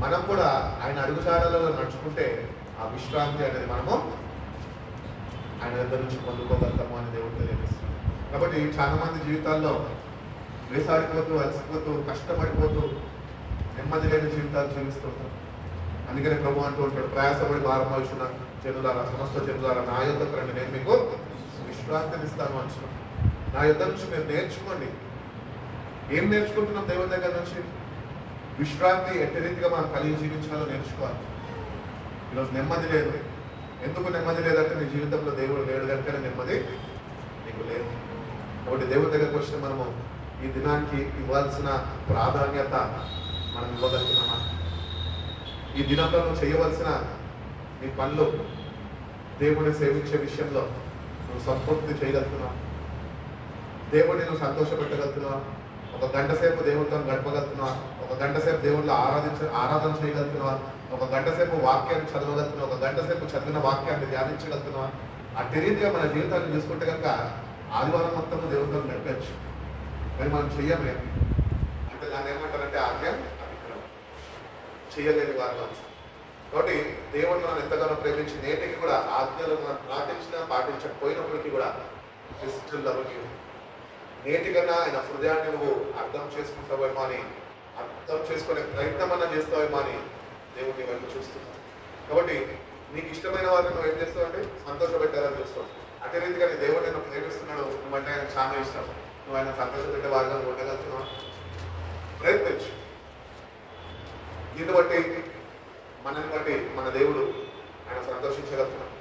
మనం కూడా ఆయన అడుగుజాడలలో నడుచుకుంటే ఆ విశ్రాంతి అనేది మనము ఆయన దగ్గర నుంచి పొందుకోగలుగుతాము అని దేవుడు తెలియజేస్తున్నాడు. కాబట్టి చాలా మంది జీవితాల్లో వేసాడిపోతూ, అలసిపోతూ, కష్టపడిపోతూ నెమ్మది లేని జీవితాలు జీవిస్తుంటారు. అందుకనే ప్రభు అంటూ ఉంటాడు, ప్రయాసపడి భారం మోసిన జనులారా, సమస్త జనులారా నా యొద్దకు రండి, నేను మీకు విశ్రాంతిని ఇస్తాను అంటున్నాను. నా యొద్ద నుంచి మీరు నేర్చుకోండి. ఏం నేర్చుకుంటున్నాం దేవుని దగ్గర నుంచి? విశ్రాంతి ఎట్టి రీతిగా మనం కలిగి జీవించాలో నేర్చుకోవాలి. ఈరోజు నెమ్మది లేదు. ఎందుకు నెమ్మది లేదంటే నీ జీవితంలో దేవుడు లేడు కనుకనే నెమ్మది నీకు లేదు. కాబట్టి దేవుడి దగ్గరకు వచ్చిన మనము ఈ దినానికి ఇవ్వాల్సిన ప్రాధాన్యత మనం ఇవ్వగలుగుతున్నామా? ఈ దినంలో నువ్వు చేయవలసిన నీ పనులు దేవుడిని సేవించే విషయంలో నువ్వు సంపూర్తి చేయగలుగుతున్నావు? దేవుడిని నువ్వు సంతోషపెట్టగలుగుతున్నావు? ఒక గంట సేపు దేవుడితో గడపగలుగుతున్నావా? ఒక గంట సేపు దేవుడిలో ఆరాధన చేయగలుగుతున్నావా? ఒక గంట సేపు వాక్యాన్ని చదవగలుగుతున్నావా? ఒక గంట సేపు చదివిన వాక్యాన్ని ధ్యానించగలుగుతున్నావా? అట్టి రీతిగా మన జీవితాన్ని చూసుకుంటే కనుక ఆదివారం మొత్తం దేవుడితో గడపచ్చు. కానీ మనం చెయ్యమే. అంటే దాన్ని ఏమంటారంటే ఆజ్ఞ అతిక్రమం, చేయలేని వారు. కాబట్టి దేవుడు మనం ఎంతగానో ప్రేమించి నేటికి కూడా ఆజ్ఞలు మనం పాటించినా పాటించకపోయినప్పటికీ కూడా నేటికన్నా ఆయన హృదయాన్ని నువ్వు అర్థం చేసుకుంటావేమో అని, అర్థం చేసుకునే ప్రయత్నం అన్నా చేస్తావేమో అని దేవుడిని వైపు చూస్తున్నావు. కాబట్టి నీకు ఇష్టమైన వారిని నువ్వు ఏం చేస్తావు అంటే సంతోషపెట్టాలని చూస్తావు. అదే రీతిగా నీ దేవుడు నేను ప్రేమిస్తున్నాడు, నువ్వంటే ఆయన చాలా ఇష్టం, నువ్వు ఆయన సంతోషపెట్టే వారిగా నువ్వు ఉండగలుగుతున్నావు. ప్రయత్నించు. దీన్ని బట్టి మనని బట్టి మన దేవుడు ఆయన సంతోషించగలుగుతున్నాడు.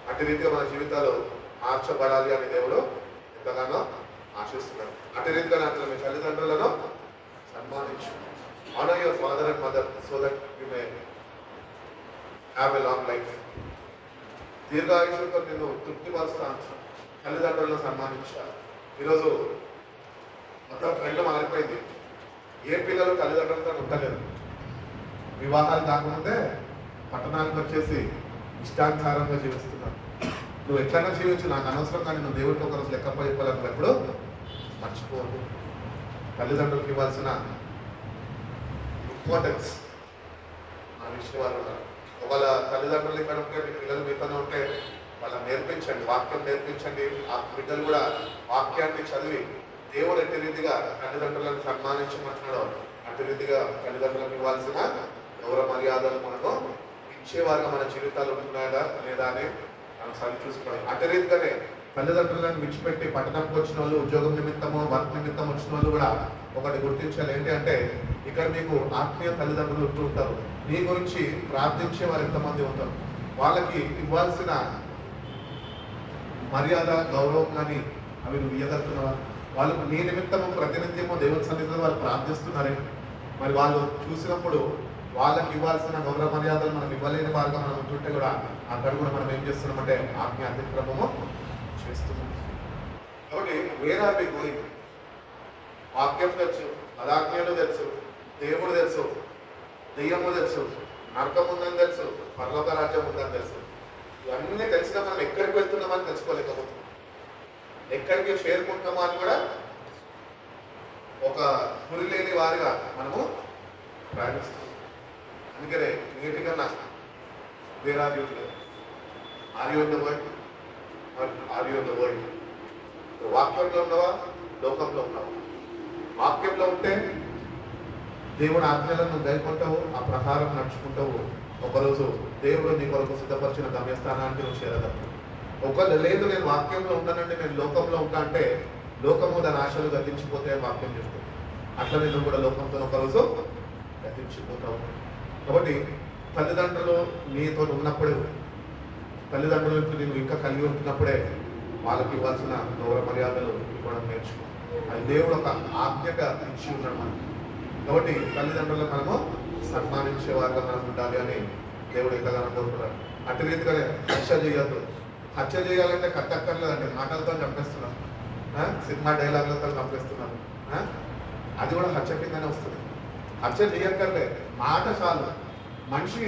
అట్టి రీతిగా మన జీవితాలు మార్చబడాలి అని దేవుడు ఎంతగానో ఆశిస్తున్నాడు. అట్టి రీతిగా అట్లా మీ తల్లిదండ్రులను సన్మానించు. Honour your father and mother so that you may have a long life. దీర్ఘాయుషులతో నిన్ను తృప్తిపరుస్తాను. తల్లిదండ్రులను సన్మానించాలి. ఈరోజు మొత్తం ట్రెండ్ మారిపోయింది. ఏ పిల్లలు తల్లిదండ్రులతో ఉండలేదు. వివాహాలు కాకముందే పట్టణానికి వచ్చేసి ఇష్టానుసారంగా జీవిస్తున్నారు. నువ్వు ఎట్లన్నా జీవించు, నాకు అనవసరం, కానీ నువ్వు దేవుడికి ఒకరోజు లెక్క చెప్పాలని ఎప్పుడు మర్చిపోవద్దు. తల్లిదండ్రులకు ఇవ్వాల్సిన ఇంపార్టెన్స్ ఆ విషయం వాళ్ళు ఉన్నారు. ఒకవేళ తల్లిదండ్రులు ఇక్కడ ఉంటే మీ పిల్లలు మీతోనే ఉంటే వాళ్ళని నేర్పించండి, వాక్యం నేర్పించండి. ఆ బిడ్డలు కూడా వాక్యాన్ని చదివి దేవుడు ఎట్టి రీతిగా తల్లిదండ్రులను సన్మానించమంటున్నాడో అట్టి రీతిగా తల్లిదండ్రులకు ఇవ్వాల్సిన గౌరవ మర్యాదలు మనకు ఇచ్చేవారుగా మన జీవితాలు ఉంటున్నాయా లేదా అని మనం సరి చూసుకోవాలి. అట్టి రీతిగానే తల్లిదండ్రులను విడిచిపెట్టి పట్టణంకి వచ్చిన వాళ్ళు, ఉద్యోగం నిమిత్తము, వర్క్ నిమిత్తం వచ్చిన వాళ్ళు కూడా ఒకటి గుర్తించాలి. ఏంటి అంటే ఇక్కడ మీకు ఆత్మీయ తల్లిదండ్రులు ఉంటూ ఉంటారు. నీ గురించి ప్రార్థించే వారు ఎంతమంది ఉంటారు. వాళ్ళకి ఇవ్వాల్సిన మర్యాద, గౌరవం కానీ అవి నువ్వు ఇవ్వగలుగుతున్నావా? వాళ్ళకు నీ నిమిత్తము ప్రతినిత్యము దేవుని సన్నిధిలో వాళ్ళు ప్రార్థిస్తున్నారే, మరి వాళ్ళు చూసినప్పుడు వాళ్ళకి ఇవ్వాల్సిన గౌరవ మర్యాదలు మనం ఇవ్వలేని వారుగా మనం ఉంటుంటే కూడా అక్కడ కూడా మనం ఏం చేస్తున్నామంటే ఆజ్ఞ అతిక్రమము చేస్తున్నాం. కాబట్టి వేరే ఆర్ వి గోయింగ్? వాక్యం తెలుసు, అదాజ్ఞలు తెలుసు, దేవుడు తెలుసు, దెయ్యము తెలుసు, నరకం ఉందని తెలుసు, పరలోక రాజ్యం ఉందని తెలుసు. ఇవన్నీ తెలిసినా మనం ఎక్కడికి వెళ్తున్నామని తెలుసుకోలేకపోతున్నాం. ఎక్కడికి చేరుకుంటామో అని కూడా ఒక గురి లేని వారిగా మనము ప్రయాణిస్తున్నాం. అందుకనే నీటికన్నా where are you today? Are you in the world are are you in the world? వాక్యంలో ఉన్నావా, లోకంలో ఉన్నావా? వాక్యంలో ఉంటే దేవుడు ఆజ్ఞలను నువ్వు గైకుంటావు, ఆ ప్రకారం నడుచుకుంటావు. ఒకరోజు దేవుడు నీ కొరకు సిద్ధపరిచిన గమ్యస్థానానికి నువ్వు చేరగలవు. ఒకళ్ళు లేదు నేను వాక్యంలో ఉంటానండి, నేను లోకంలో ఉంటా అంటే లోకము దాని ఆశలు గతించిపోతే వాక్యం చెప్తుంది. అట్లా నేను కూడా లోకంతో ఒకరోజు గతించిపోతావు. కాబట్టి తల్లిదండ్రులు నీతో ఉన్నప్పుడు, తల్లిదండ్రులకు నేను ఇంకా కలిగి ఉంటున్నప్పుడే వాళ్ళకి ఇవ్వాల్సిన గౌరవ మర్యాదలు ఇవ్వడం నేర్చుకో. అది దేవుడు ఒక ఆజ్ఞగా ఇచ్చి ఉన్నాడు మనకి. కాబట్టి తల్లిదండ్రులను మనము సన్మానించే వారిగా మనం ఉండాలి అని దేవుడు ఎంతగానో కోరుకున్నాడు. అటు రీతిగానే హత్య చేయొద్దు. హత్య చేయాలంటే కట్టక్కర్లేదండి, మాటలతో చంపేస్తున్నాం, సినిమా డైలాగులతో చంపేస్తున్నాం. అది కూడా హత్య కిందనే వస్తుంది. హత్య చేయక్కర్లే, మాట చాలు. మనిషి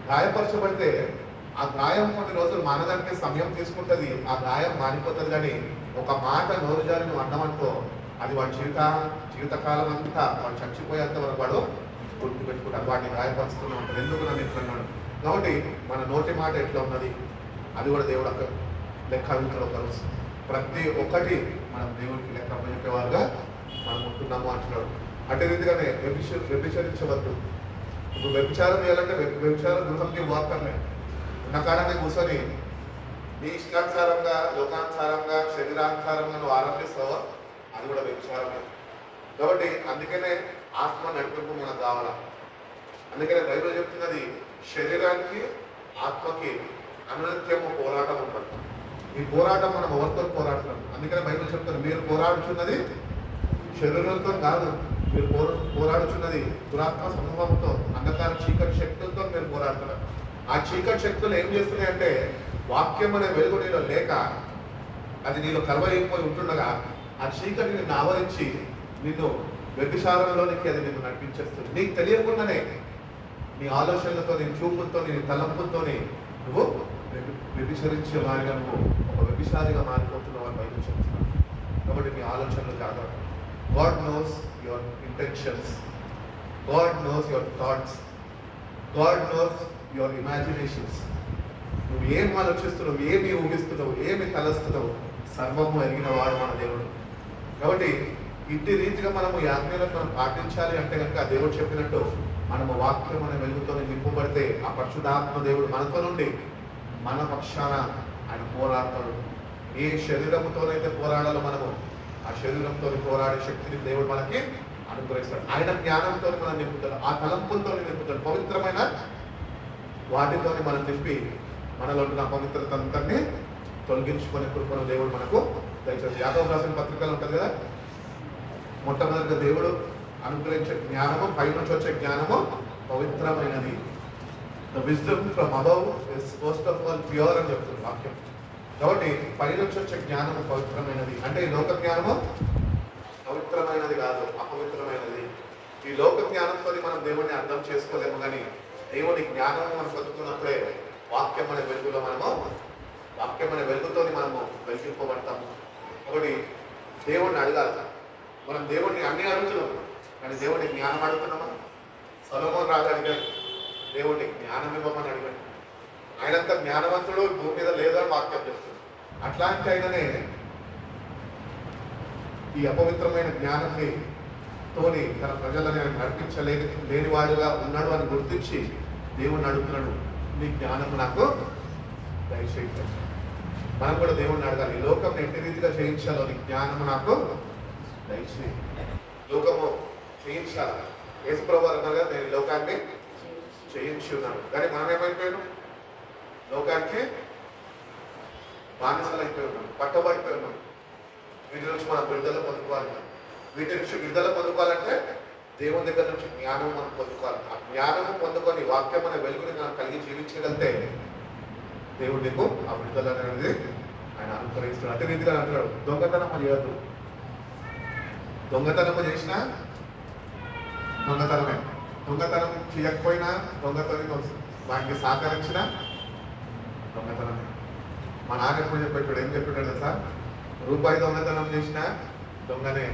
గాయపరచబడితే ఆ గాయం కొన్ని రోజులు మానడానికి సమయం తీసుకుంటుంది, ఆ గాయం మారిపోతుంది. కానీ ఒక మాట నోరు జారి నువ్వు అన్నమనుకో, అది వాడి జీవితకాలం అంతా వాడు చచ్చిపోయేంత వరకు వాడు గుర్తుపెట్టుకుంటాడు, వాడిని గాయపరుస్తూనే ఉంటాడు. ఎందుకు నన్ను ఇట్లన్నాడు. కాబట్టి మన నోటి మాట ఎట్లా ఉన్నది అది కూడా దేవుడు అక్కడ లెక్క అడుగుతాడు. ఒకరోజు ప్రతి ఒక్కటి మనం దేవుడికి లెక్క అప్పచెప్పేవారుగా మనం ఉంటున్నాము అంటున్నాడు. అటు రీతిగానే వ్యభిచరించవద్దు. ఇప్పుడు వ్యభిచారం చేయాలంటే వ్యభిచారం గృహంకి వాక్కర్లే, ఉన్న కాడనే కూర్చొని నీ ఇష్టానుసారంగా, లోకానుసారంగా, శరీరానుసారంగా నువ్వు ఆరంభిస్తావో అది కూడా వ్యభిచారమే. కాబట్టి అందుకనే ఆత్మ నడిపింపు మనకు కావాలా. అందుకనే బైబిల్ చెప్తున్నది శరీరానికి ఆత్మకి అనునిత్యము పోరాటం ఉంటుంది. ఈ పోరాటం మనం ఎవరితో పోరాడుతున్నాం. అందుకనే బైబిల్ చెప్తుంది మీరు పోరాడుతున్నది శరీరంతో కాదు, మీరు పోరాడుతున్నది దురాత్మ సమూహంతో, అంధకార చీకటి శక్తులతో మీరు పోరాడుతున్నారు. ఆ చీకటి శక్తులు ఏం చేస్తున్నాయంటే వాక్యం అనే వెలుగు నీలో లేక అది నీలో కరువైపోయి ఉంటుండగా ఆ చీకటి నిన్ను ఆవరించి నిన్ను వ్యభిచారంలోనికి అది నిన్ను నడిపించేస్తుంది. నీకు తెలియకుండానే నీ ఆలోచనలతో, నీ చూపులతో, నీ తలంపులతో నువ్వు వ్యభిచరించే వారిగా నువ్వు ఒక వ్యభిచారిగా మారిపోతున్నావు అని బయట చెప్తున్నావు. కాబట్టి నీ ఆలోచనలు జాగ్రత్త. God knows your intentions, God knows your thoughts, God knows your imaginations. నువ్వు ఏం ఆలోచిస్తున్నావు, ఏమి ఊహిస్తున్నావు, ఏమి తలస్తున్నావు, సర్వము ఎరిగిన వాడు మన దేవుడు. కాబట్టి ఇంటి రీతిగా మనము ఈ ఆజ్ఞలను మనం పాటించాలి అంటే కనుక దేవుడు చెప్పినట్టు మనము వాక్యం అనే వెలుగుతో నింపబడితే ఆ పరిశుద్ధాత్మ దేవుడు మనతో నుండి మన పక్షాన ఆయన పోరాడతాడు. ఏ శరీరంతోనైతే పోరాడాలో మనము ఆ శరీరంతో పోరాడే శక్తిని దేవుడు మనకి అనుగ్రహిస్తాడు. ఆయన జ్ఞానంతో మనం నింపుతాడు, ఆ తలంపులతో నింపుతాడు. పవిత్రమైన వాటితో మనం నింపి మనలో ఉన్న పవిత్రత అంతని తొలగించుకునే కృపను దేవుడు మనకు దయచేసి. యాకోబు రాసిన పత్రికలు ఉంటుంది కదా, మొట్టమొదటిగా దేవుడు అనుగ్రహించే జ్ఞానము, పైనుంచి వచ్చే జ్ఞానము పవిత్రమైనది. The wisdom from above is first of all pure అని చెప్తుంది వాక్యం. కాబట్టి పైనుంచి వచ్చే జ్ఞానము పవిత్రమైనది. అంటే ఈ లోక జ్ఞానము పవిత్రమైనది కాదు, అపవిత్రమైనది. ఈ లోక జ్ఞానంతో మనం దేవుడిని అర్థం చేసుకోలేము. కానీ దేవుని జ్ఞానము మనం పొందుకున్నప్పుడే వాక్యం అనే వెలుగులో వాక్యం అనే వెలుగుతో మనము వెలిగింపబడతాము. కాబట్టి దేవుడిని అడగాలి. మనం దేవుడిని అన్ని అడుగుతున్నాం, కానీ దేవుడిని జ్ఞానం అడుగుతున్నామా? సొలొమోను రాజు అడిగాడు, దేవుడిని జ్ఞానం ఇవ్వమని అడిగాడు. ఆయనంత జ్ఞానవంతుడు భూమి మీద లేదని వాక్యం చెప్తుంది. అట్లాంటి ఆయననే ఈ అపవిత్రమైన జ్ఞానాన్ని తోని తన ప్రజలని లేని వాడుగా ఉన్నాడు అని గుర్తించి దేవుణ్ణి అడుగుతున్నాడు, నీ జ్ఞానం నాకు దయచేయండి. మనం కూడా దేవుణ్ణి అడగాలి, ఈ లోకం ఎట్టి రీతిగా చేయించాలో నీ జ్ఞానం నాకు దయచేయి. లోకము చేయించాలి. యేసుప్రభువు అన్నారు కదా, నేను లోకాన్ని చేయించి ఉన్నాను. కానీ మనం ఏమైపోయాను? లోకానికి బానిసలు అయిపోయి ఉన్నాం, పట్టబడిపోయి ఉన్నాం. వీటి నుంచి మనం విడుదల పొందుకోవాలి. వీటి నుంచి విడుదల పొందుకోవాలంటే దేవుని దగ్గర నుంచి జ్ఞానం మనం పొందుకోవాలి. ఆ జ్ఞానము పొందుకొని వాక్యం అనే వెలుగుని మనం కలిగి జీవించగలిగితే దేవుడు నీకు ఆ విడుదల అనేది ఆయన అనుగ్రహిస్తాడు. అటు రీతిగా అంటాడు, దొంగతనం చేయొద్దు. దొంగతనము చేసినా దొంగతనమే. దొంగతనం చేయకపోయినా దొంగతనం, వాటికి సహకరించినా దొంగతనమే. మా నాన్న ఎప్పుడు చెప్పాడు, ఏం చెప్పాడు సార్, రూపాయి దొంగతనం చేసినా దొంగనే,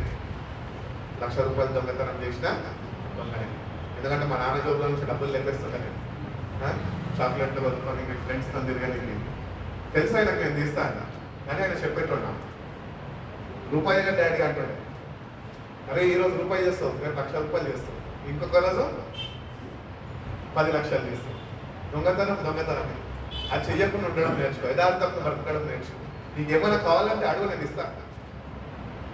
1,00,000 రూపాయలు దొంగతనం చేసినా దొంగనే. ఎందుకంటే మా నాన్న జోబులో నుంచి డబ్బులు లెక్కేస్తుందని, చాక్లెట్లు కొనుక్కొని ఫ్రెండ్స్తో తిరగలిగి తెలుసు ఆయనకు నేను తీస్తాను. కానీ ఆయన చెప్పేటోడు, రూపాయిగా డాడీ అంటాడు. అరే ఈ రోజు రూపాయి చేస్తావు, రేపు ₹1,00,000 చేస్తావు, ఇంకొక రోజు 10 లక్షలు చేస్తావు. దొంగతనమే. అది చెయ్యకుండా ఉండడం నేర్చుకో, యథార్థంగా బ్రతకడం నేర్చుకో. నీకు ఏమైనా కావాలంటే అడుగు, నేను ఇస్తాను.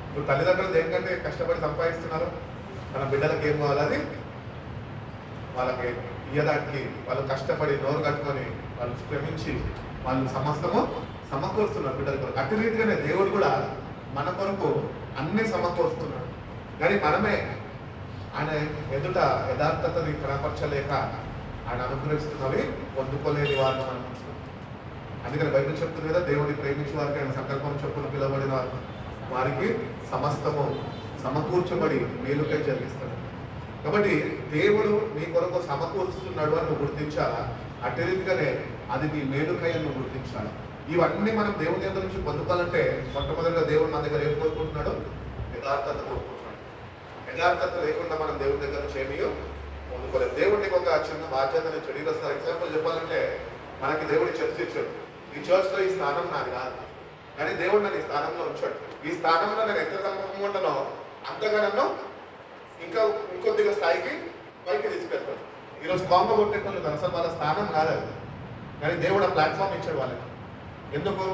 ఇప్పుడు తల్లిదండ్రులు దేనికంటే కష్టపడి సంపాదిస్తున్నారు, మన బిడ్డలకు ఏం కావాలి అది వాళ్ళకి ఇయ్యడానికి వాళ్ళు కష్టపడి నోరు కట్టుకొని వాళ్ళు శ్రమించి వాళ్ళు సమస్తము సమకూరుస్తున్నారు బిడ్డల కొరకు. అట్టి రీతిగానే దేవుడు కూడా మన కొరకు అన్ని సమకూరుస్తున్నాడు. కానీ మనమే ఆయన ఎదుట యథార్థతని కనపరచలేక ఆయన అనుగ్రహిస్తున్నవి పొందుకోలేని వారిని మనం చూస్తున్నాం. అందుకని బైబిల్ చెప్తుంది కదా, దేవుడిని ప్రేమించే వారికి ఆయన సంకల్పం చొప్పున పిలువబడిన వారికి సమస్తము సమకూర్చబడి మేలుకై జరిగిస్తాడు. కాబట్టి దేవుడు నీ కొరకు సమకూర్చుతున్నాడు అని నువ్వు గుర్తించాలా. అట్టి రీతిగానే అది నీ మేలుకై అని నువ్వు గుర్తించాలి. ఇవన్నీ మనం దేవుని దగ్గర నుంచి పొందుకోవాలంటే మొట్టమొదటిగా దేవుడు మన దగ్గర ఏం కోరుకుంటున్నాడు? యథార్థత కోరుకుంటున్నాడు. యథార్థత లేకుండా మనం దేవుని దగ్గర నుంచి ఏమీ పొందుకోలేదు. దేవుడికి ఒక చిన్న బాధ్యతని చెడు వస్తారు. ఎగ్జాంపుల్ చెప్పాలంటే మనకి దేవుడి చర్చ్ ఇచ్చాడు. ఈ చర్చ్లో ఈ స్థానం నాది కాదు, కానీ దేవుడు నన్ను ఈ స్థానంలో ఉంచాడు. ఈ స్థానంలో నేను ఎంత నమ్మకం ఉంటానో అంతగా నన్ను ఇంకొద్దిగా స్థాయికి పైకి తీసుకెళ్తాడు. ఈరోజు కాంబ కొట్టేటోళ్ళు అసలు వాళ్ళ స్థానం కాదు అది, కానీ దేవుడు ఆ ప్లాట్ఫామ్ ఇచ్చాడు వాళ్ళకి. ఎందుకు?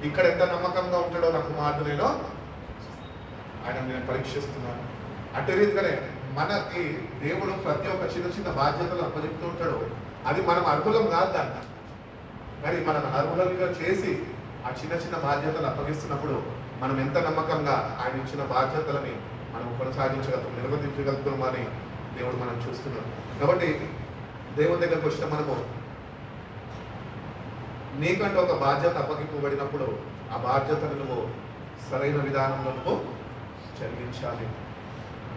ఇక్కడ ఎంత నమ్మకంగా ఉంటాడో నా కుమారుడు నేను పరీక్షిస్తున్నాను. అట్టి రీతిగానే మనకి దేవుడు ప్రతి ఒక్క చిన్న చిన్న బాధ్యతలు అప్పచెప్తూ ఉంటాడు. అది మనం అర్హులం కాదు దాన్ని, కానీ మనం అర్హులంగా చేసి ఆ చిన్న చిన్న బాధ్యతలు అప్పగిస్తున్నప్పుడు మనం ఎంత నమ్మకంగా ఆయన ఇచ్చిన బాధ్యతలని మనం కొనసాగించగలుగుతాం, నిర్వర్తించగలుగుతాం అని దేవుడు మనం చూస్తున్నాం. కాబట్టి దేవుని దగ్గరకు వచ్చిన మనము నీకంటే ఒక బాధ్యత అప్పగింపబడినప్పుడు ఆ బాధ్యతను నువ్వు సరైన విధానంలో నువ్వు జరిగించాలి.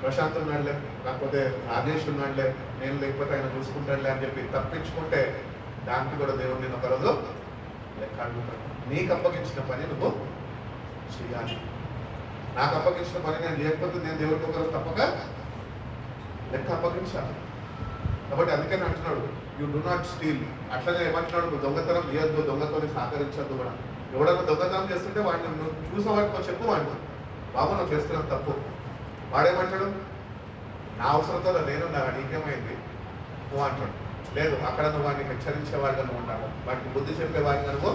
ప్రశాంత్ ఉన్నాడులే, లేకపోతే రాజేష్ ఉన్నాడులే, నేను లేకపోతే ఆయన చూసుకుంటాడులే అని చెప్పి తప్పించుకుంటే దానికి కూడా దేవుడు నేను ఒకరోజు లెక్క అడుగుతాను. నీకు అప్పగించిన పని నువ్వు చేయాలి. నాకు అప్పగించిన పని నేను చేయకపోతే నేను దేవుడికి ఒకరోజు తప్పక లెక్క అప్పగించాలి. కాబట్టి అందుకని అంటున్నాడు, యూ డు నాట్ స్టీల్. అట్లనే ఏమంటున్నాడు, నువ్వు దొంగతనం చేయొద్దు, దొంగతోని సహకరించద్దు కూడా. ఎవడన్నా దొంగతనం చేస్తుంటే వాడిని నువ్వు చూసేవాడికి చెప్పు, వాడిని బాబు నువ్వు చేస్తున్నావు తప్పు. వాడేమంటాడు, నా అవసరంతో నేనున్నా, నీకేమైంది నువ్వు అంటాడు. లేదు, అక్కడ నువ్వు వాడిని హెచ్చరించేవాడిగా నువ్వు ఉండాలి, వాడికి బుద్ధి చెప్పేవాడిగా నువ్వు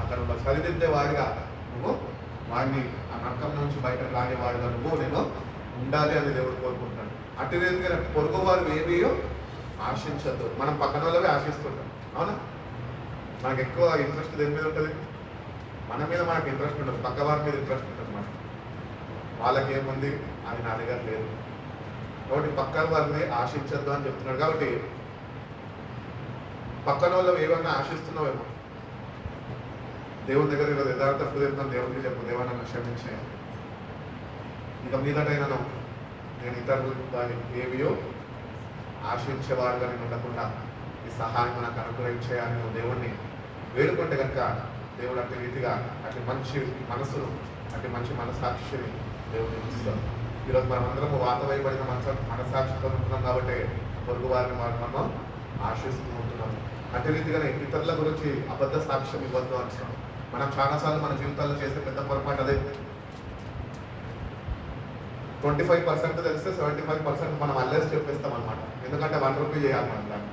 అక్కడ నువ్వు సరిదిద్దేవాడిగా నువ్వు వాడిని ఆ నరకం నుంచి బయటకు లాగేవాడిగా నువ్వు నేను ఉండాలి అని దేవుడు కోరుకుంటున్నాడు. అట్టి రీతిగా పొరుగు వారు ఏమీయో ఆశించద్దు. మనం పక్కన వాళ్ళవే ఆశిస్తుంటాం, అవునా? మనకు ఎక్కువ ఇంట్రెస్ట్ దేని మీద ఉంటుంది? మన మీద మనకు ఇంట్రెస్ట్ ఉండదు, పక్క వారి మీద ఇంట్రెస్ట్ ఉంటుంది. మనకి వాళ్ళకి ఏముంది అది నా దగ్గర లేదు. కాబట్టి పక్కన వారిని ఆశించద్దు అని చెప్తున్నాడు. కాబట్టి పక్కన వాళ్ళు ఏమన్నా ఆశిస్తున్నావేమో దేవుని దగ్గర ఈరోజు యథార్థ హృదయంతో దేవుడికి చెప్పు, దేవా నన్ను క్షమించే, ఇక మీదటైనా నేను ఇతరులు దాని ఏవియో ఆశించేవాడుగా నేను ఉండకుండా ఈ సహాయం నాకు అనుగ్రహించేయాలని నువ్వు దేవుణ్ణి వేడుకుంటే కనుక దేవుడు అట్టి రీతిగా అటు మంచి మనసును అటు మంచి మనసాక్షిని దేవుడిని ఇస్తాం. ఈరోజు మనం అందరము వాతవైబడిన మనసాక్షితో ఉంటున్నాం కాబట్టి పొరుగు వారిని మనం ఆశిస్తూ ఉంటున్నాం. అట్టి రీతిగానే ఇతరుల గురించి అబద్ధ సాక్ష్యం ఇవ్వద్దు అంటున్నాం. మనం చాలాసార్లు మన జీవితాల్లో చేసే పెద్ద పొరపాటు అదే. 25% తెలిస్తే 75% మనం అల్లెస్ చెప్పేస్తాం అనమాట. ఎందుకంటే ₹1 చేయాలి మనం దాన్ని.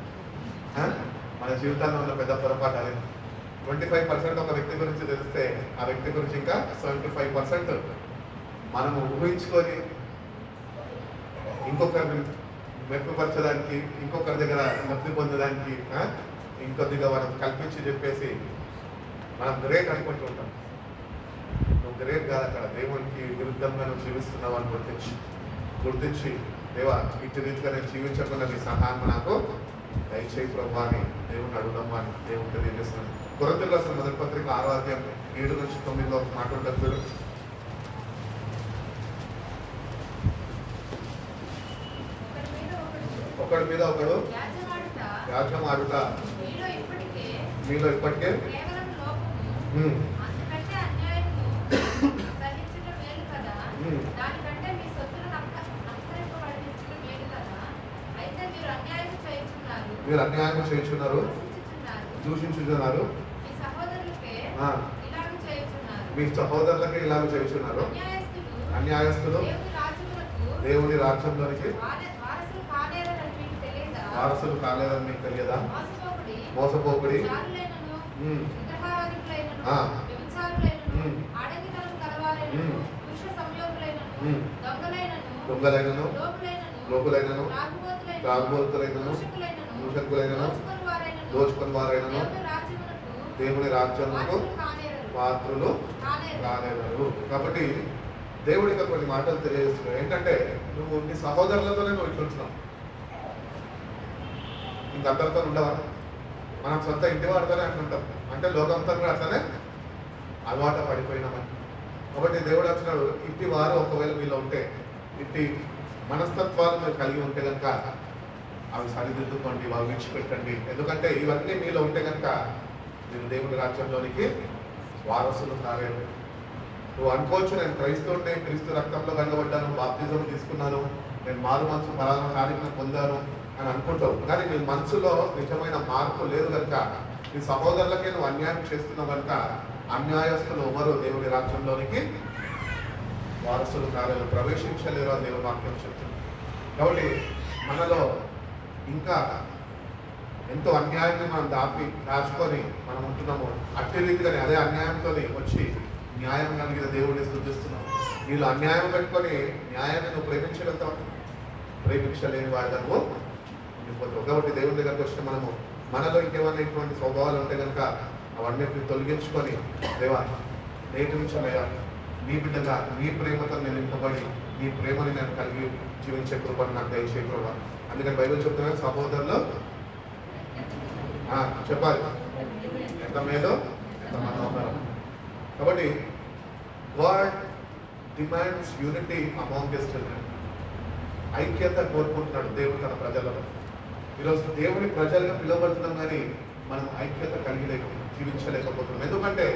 మన జీవితాల్లో ఉన్న పెద్ద పొరపాటు అదే. 25% ఒక వ్యక్తి గురించి తెలిస్తే ఆ వ్యక్తి గురించి ఇంకా 75% మనము ఊహించుకొని ఇంకొకరిని మెరుగుపరచడానికి, ఇంకొకరి దగ్గర లబ్ధి పొందడానికి ఇంకొద్దిగా మనం కల్పించి చెప్పేసి మనం గ్రేట్ అనుకుంటూ ఉంటాం. నువ్వు గ్రేట్ కాదు, అక్కడ దేవునికి విరుద్ధంగా నువ్వు జీవిస్తున్నావు అని గుర్తించి దేవా ఇటు రీతిగా నేను జీవించకుండా నీ సహాయం నాకు దయచేయి ప్రభు అని దేవుని అడుగుదాం అని దేవుని తెలియజేస్తున్నాను. కొరింథీయులకు రాసిన మొదటి పత్రిక 6వ అధ్యాయం 7 నుంచి 9 ఒక మాట ఉంటుంది. ఒకడి మీద ఒకడు వ్యాజ్యం ఆడుట మీలో ఇప్పటికే మీరు అన్యాయం చేయించున్నారు, దూషించుతున్నారు, మీ సహోదరులకే ఇలాగ చేయించున్నారు. అన్యాయస్తులు దేవుని రాజ్యంలోనికి వారసులు కాలేరని మీకు తెలియదా? వారసులు కాలేదని మీకు తెలియదా? మోసపోకుడి, మోసపోకుడి, జారులైనను, ఉమ్, విగ్రహారాధికులైనను, ఆ, వ్యభిచారులైనను, ఉమ్, అడగితనం కలవారైనను, ఉమ్, పురుష సంయోగులైనను, ఉమ్, దొంగలైనను, దొంగలైనను, లోకులైనను, లోకులైనను, త్రాగుబోతులైనను, త్రాగుబోతులైనను, దూషకులైనను, దూషకులైనను, దోచుకొనువారైనను, దోచుకొని వారైనను దేవుని దేవుని రాజ్యమునకు రాజ్యమునకు వారసులు కానేరరు. పాత్రులు కానేరరు. కాలేరు. కాబట్టి దేవుడికి కొన్ని మాటలు తెలియజేస్తున్నాడు. ఏంటంటే నువ్వు నీ సహోదరులతోనే నువ్వు ఇట్లుంటున్నావు, ఇంకందరితో ఉండవా? మనం సొంత ఇంటి వాడితోనే అంటుంటాం, అంటే లోకంతో కూడా అట్లనే అలవాటు పడిపోయినామని. కాబట్టి దేవుడు అంటున్నాడు, ఇంటి వారు ఒకవేళ మీలో ఉంటే, ఇంటి మనస్తత్వాలు మీరు కలిగి ఉంటే కనుక అవి సరిదిద్దుకోండి, అవి విడిచిపెట్టండి. ఎందుకంటే ఇవన్నీ మీలో ఉంటే కనుక మీరు దేవుడి రాజ్యంలోనికి వారసులు కాలేరు. నువ్వు అనుకోవచ్చు, నేను క్రైస్తవుడిని, క్రీస్తు రక్తంలో కనబడ్డాను, బాప్తిజం తీసుకున్నాను, నేను మారు మనసు పలానా కార్యక్రమం పొందాను అని అనుకుంటావు. కానీ నీ మనసులో నిజమైన మార్పు లేదు కనుక, నీ సహోదరులకే నువ్వు అన్యాయం చేస్తున్నావు కనుక అన్యాయస్తులు ఎవరు దేవుని రాజ్యంలోనికి వారసులు కాలేరు, ప్రవేశించలేరు అని దేవుని వాక్యం చెప్తుంది. కాబట్టి మనలో ఇంకా ఎంతో అన్యాయాన్ని మనం దాచుకొని మనం ఉంటున్నాము. అట్టి రీతిగానే అదే అన్యాయంతో వచ్చి న్యాయం కలిగిన దేవుడిని స్తుతిస్తున్నాం. వీళ్ళు అన్యాయం పెట్టుకొని న్యాయాన్ని నువ్వు ప్రేమించగలుగుతావు, ప్రేమించలేని వాడిగా నువ్వు ఉండిపోతావు. కాబట్టి దేవుడి దగ్గరకు వచ్చిన మనలో ఇంకేమైనా ఇటువంటి స్వభావాలు ఉంటే కనుక అవన్నిటిని తొలగించుకొని, దేవా నేటి నుంచి అయ్యా నీ బిడ్డగా నీ ప్రేమతో నేను నింపబడి నీ ప్రేమని నేను కలిగి జీవించే కృపను నాకు దయచేయ ప్రభా. అందుకని బైబిల్ చెప్తున్నాను, సహోదరులు చెప్పాలి ఎంత మేలో ఎంత మనోహరం. కాబట్టి God demands unity among his children. ఐక్యత కోరుకుంటున్నాడు దేవుడు తన ప్రజలలో. ఈరోజు దేవుని ప్రజలుగా పిలువబడుతున్నాం, కానీ మనం ఐక్యత కలిగి జీవించలేకపోతున్నాం. ఎందుకంటే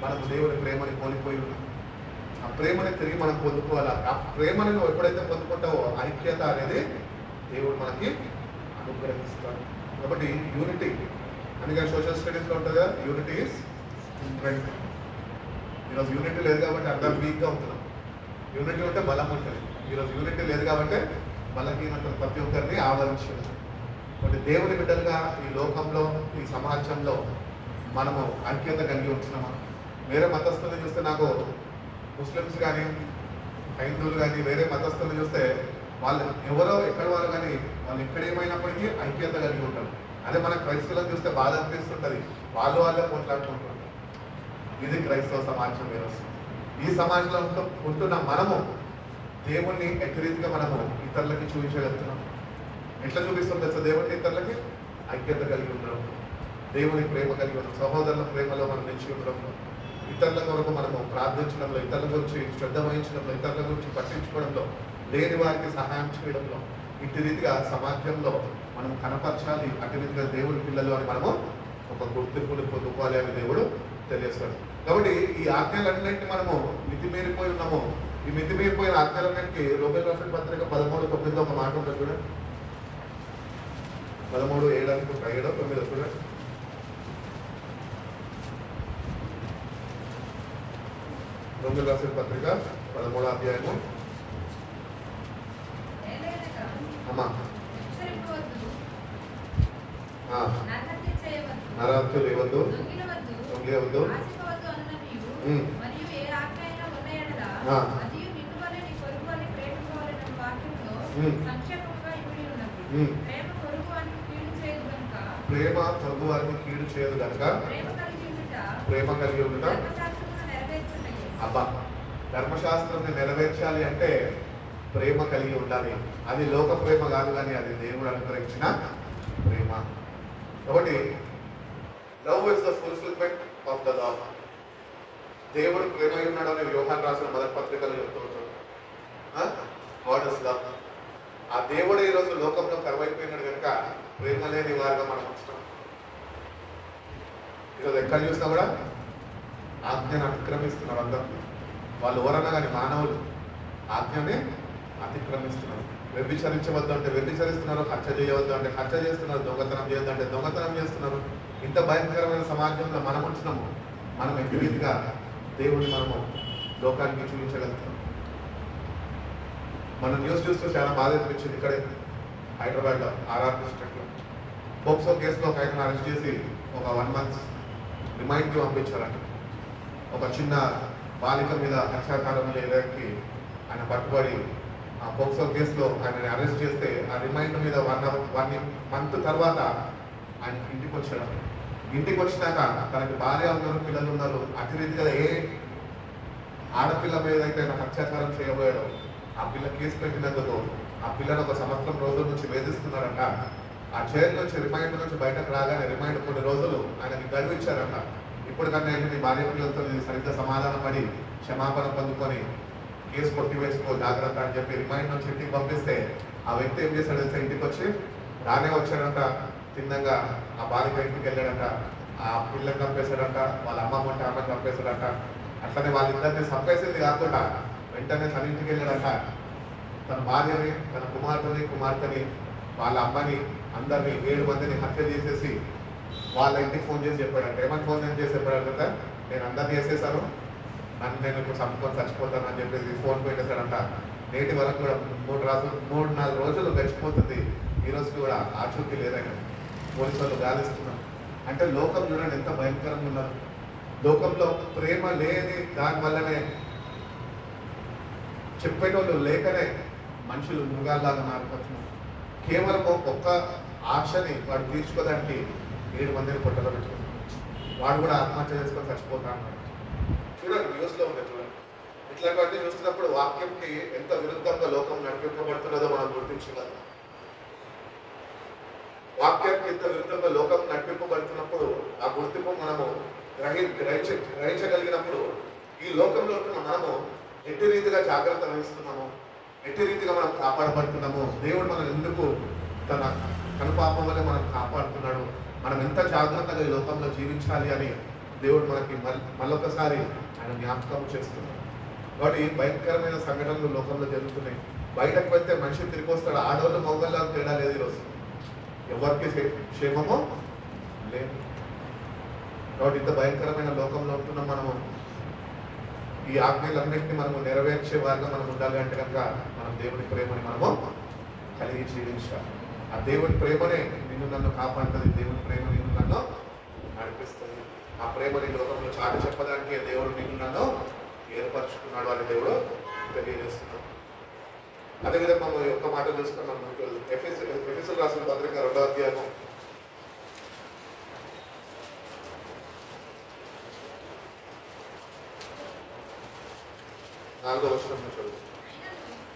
మనకు దేవుని ప్రేమని కోల్పోయి ఉన్నాం. ఆ ప్రేమని తిరిగి మనం పొందుకోవాలా. ఆ ప్రేమని నువ్వు ఎప్పుడైతే పొందుకుంటావో ఐక్యత అనేది దేవుడు మనకి అనుగ్రహిస్తాడు. కాబట్టి యూనిటీ అందుకని సోషల్ స్టడీస్లో ఉంటుంది కదా, యూనిటీ ఈజ్ స్ట్రెంగ్త్. ఈరోజు యూనిటీ లేదు కాబట్టి అందరం వీక్గా ఉంటున్నాం. యూనిటీ ఉంటే బలం ఉంటుంది. ఈరోజు యూనిటీ లేదు కాబట్టి బలహీనతను ప్రతి ఒక్కరిని ఆవరించి ఉంది. కాబట్టి దేవుని బిడ్డలుగా ఈ లోకంలో ఈ సమాజంలో మనము ఐక్యత కలిగి ఉంటున్నామా? వేరే మతస్థులను చూస్తే, నాకు ముస్లిమ్స్ కానీ హైందువులు కానీ వేరే మతస్థులను చూస్తే వాళ్ళు ఎవరో ఎక్కడ వారు కానీ వాళ్ళు ఎక్కడేమైనప్పటికీ ఐక్యత కలిగి ఉంటారు. అదే మన క్రైస్తవులను చూస్తే బాధ అనిపిస్తుంటుంది, వాళ్ళే పోట్లాడుకుంటుంటారు. ఇది క్రైస్తవ సమాజం ఈరోజు. ఈ సమాజంలో ఉంటున్న మనము దేవుణ్ణి ఎక్కరీతిగా మనము ఇతరులకి చూపించగలుగుతున్నాం. ఎట్లా చూపిస్తాం తెలుసా? దేవుడిని ఇతరులకి ఐక్యత కలిగి ఉండడం, దేవుని ప్రేమ కలిగి ఉండడం, సహోదరుల ప్రేమలో మనం నిలిచి ఉండడంలో, ఇతరుల కొరకు మనము ప్రార్థించడంలో, ఇతరుల గురించి శ్రద్ధ వహించడంలో, ఇతరుల గురించి పట్టించుకోవడంలో, లేని వారికి సహాయం చేయడంలో, ఇటు రీతిగా సమాజంలో మనం కనపరచాలి. అటు రీతిగా దేవుడి పిల్లలు అని మనము ఒక గుర్తింపుని పొందుకోవాలి అని దేవుడు తెలియజేస్తాడు. కాబట్టి ఈ ఆజ్ఞలన్నింటినీ మనము మితిమీరిపోయి ఉన్నాము. ఈ మితిమీరిపోయిన ఆజ్ఞలన్నింటికి రోమేలు రాసిన పత్రిక 13:9 ఒక మాట ఉంటుంది చూడండి. 13:7 అనుకుంటా, 7-9 చూడండి. రోమేలు రాసిన పత్రిక 13వ అధ్యాయము. అమ్మా నరహత్య లేవద్దు, దొంగిలవద్దు, ప్రేమ పొరుగు వారిని కీడు చేయదు కనుక ప్రేమ కలిగి ఉండుట. అబ్బా, ధర్మశాస్త్రాన్ని నెరవేర్చాలి అంటే ప్రేమ కలిగి ఉండాలి. అది లోక ప్రేమ కాదు, కానీ అది దేవుడు అనుగ్రహించిన ప్రేమ. కాబట్టి love is the fulfilment of the లా. దేవుడు ప్రేమ ఉన్నాడు అని యోహాను రాసిన మొదటి పత్రికలు చెప్తూ ఉంటాడు. God is love. ఆ దేవుడు ఈరోజు లోకంలో కరువైపోయినాడు కనుక ప్రేమ లేని వారుగా మనం వస్తున్నాం. ఈరోజు ఎక్కడ చూసినా కూడా ఆజ్ఞను అతిక్రమిస్తున్నారు అందరూ. వాళ్ళు ఎవరన్నా కానీ మానవులు ఆజ్ఞని అతిక్రమిస్తున్నారు. వ్యభిచరించవద్దు అంటే వ్యభిచరిస్తున్నారు, హత్య చేయవద్దు అంటే హత్య చేస్తున్నారు, దొంగతనం చేయొద్దు అంటే దొంగతనం చేస్తున్నారు. ఇంత భయంకరమైన సమాజంలో మనం ఉంటున్నాము. మనం ఎట్టి రీతిగా దేవుడిని మనము లోకానికి చూపించగలుగుతాం. మన న్యూస్ చూస్తూ చాలా బాధ అనిపించింది. ఇక్కడే హైదరాబాద్లో ఆర్ఆర్ డిస్ట్రిక్ట్లో పోక్సో కేసులో ఒక ఆయన అరెస్ట్ చేసి ఒక 1 month రిమైండ్కి పంపించారంట. ఒక చిన్న బాలిక మీద హత్యాకారం చేయడానికి ఆయన పట్టుబడి ఆ పోక్సో కేసులో ఆయనని అరెస్ట్ చేస్తే ఆ రిమైండ్ మీద 1 month తర్వాత ఆయన ఇంటికి వచ్చాడు. ఇంటికి వచ్చినాక తనకి భార్య ఉన్నారు, పిల్లలు ఉన్నారు. అతిరీతిగా ఏ ఆడపిల్ల మీద అయితే ఆయన అత్యాచారం చేయబోయాడో ఆ పిల్ల కేసు పెట్టినందుకు ఆ పిల్లని 1 సంవత్సరం రోజుల నుంచి వేధిస్తున్నారంట. ఆ జైలు నుంచి రిమైండ్ నుంచి బయటకు రాగానే రిమైండ్ కొన్ని రోజులు ఆయనకి గర్వించారంట. ఇప్పుడు కన్నా ఏంటి నీ భార్య పిల్లలతో సరిగ్గా సమాధానం పడి క్షమాపణ పొందుకొని కేసు కొట్టివేసుకో జాగ్రత్త అని చెప్పి రిమైండ్ నుంచి ఇంటికి పంపిస్తే ఆ వ్యక్తి ఏం చేశాడు తెలుసా? ఇంటికి వచ్చి రానే వచ్చాడంట. తిన్నంగా ఆ బాలిక ఇంటికి వెళ్ళాడంట. ఆ పిల్లని చంపేశాడంట. వాళ్ళ అమ్మమ్మ ఉంటే అమ్మని చంపేశాడంట. అట్లనే వాళ్ళిద్దరిని చంపేసింది కాకుండా వెంటనే తన ఇంటికి వెళ్ళాడంట. తన భార్యని, తన కుమార్తెని, వాళ్ళ అమ్మని, అందరినీ 7 మందిని హత్య చేసేసి వాళ్ళ ఇంటికి ఫోన్ చేసి చెప్పాడంట. ఏమని ఫోన్ చేసి చెప్పాడంట? నేను అందరినీ వేసేసాను, నేను ఇప్పుడు చంపుకొని చచ్చిపోతాను అని చెప్పేసి ఫోన్ పెట్టేశాడంట. నేటి వరకు కూడా 3-4 రోజులు గడిచిపోతుంది. ఈ రోజు కూడా ఆచూకీ లేదని పోలీసు వాళ్ళు గాలిస్తున్నారు. అంటే లోకం చూడండి ఎంత భయంకరంగా ఉన్నారు. లోకంలో ప్రేమ లేని దానివల్లనే చెప్పేటోళ్ళు లేకనే మనుషులు మృగాల్లాగా మారిపోతున్నారు. కేవలం ఒక్క ఆశని వాడు తీర్చుకోవడానికి 7 మందిని పొట్టలో పెట్టుకున్నాడు. వాడు కూడా ఆత్మహత్య చేసుకొని చచ్చిపోతా అన్నాడు. చూడండి న్యూస్లో ఉంది చూడండి. ఇట్లాంటివన్నీ చూసినప్పుడు వాక్యంకి ఎంత విరుద్ధంగా లోకం నడిపింపబడుతున్నదో మనం గుర్తించగలం. వాక్యానికి ఎంత విరుద్ధంగా లోకం నడిపింపబడుతున్నప్పుడు ఆ గుర్తింపు మనము గ్రహించగలిగినప్పుడు ఈ లోకంలో మనము ఎట్టి రీతిగా జాగ్రత్త వహిస్తున్నాము, ఎట్టి రీతిగా మనం కాపాడబడుతున్నాము, దేవుడు మనం ఎందుకు తన కనుపాపం వల్ల మనం కాపాడుతున్నాడు, మనం ఎంత జాగ్రత్తగా ఈ లోకంలో జీవించాలి అని దేవుడు మనకి మళ్ళొకసారి ఆయన జ్ఞాపకం చేస్తున్నాడు. కాబట్టి భయంకరమైన సంఘటనలు లోకంలో జరుగుతున్నాయి. బయటకు వెళ్తే మనిషి తిరిగి వస్తాడు. ఆడవాళ్ళు మగవాళ్ళ తేడా లేదు. ఈరోజు ఎవరికి క్షేమమో లేదు. కాబట్టి ఇంత భయంకరమైన లోకంలో ఉంటున్నాం. మనము ఈ ఆజ్ఞలన్నింటినీ మనము నెరవేర్చే వారిగా మనం ఉండాలి అంటే కనుక మనం దేవుని ప్రేమని మనము కలిగి జీవించాలి. ఆ దేవుని ప్రేమనే నిన్ను నన్ను కాపాడుతుంది. దేవుని ప్రేమ నిన్ను నన్ను నడిపిస్తుంది. ఆ ప్రేమని లోకంలో చాటి చెప్పడానికి దేవుడు నిన్ను నన్ను ఏర్పరచుకున్నాడు అని దేవుడు తెలియజేస్తున్నాడు. అదేవిధంగా మనం ఒక్క మాట చూసుకున్నాం. ఎఫెసీయులకు రాసిన పత్రిక 2వ అధ్యాయం 4వ వచనం చదువు.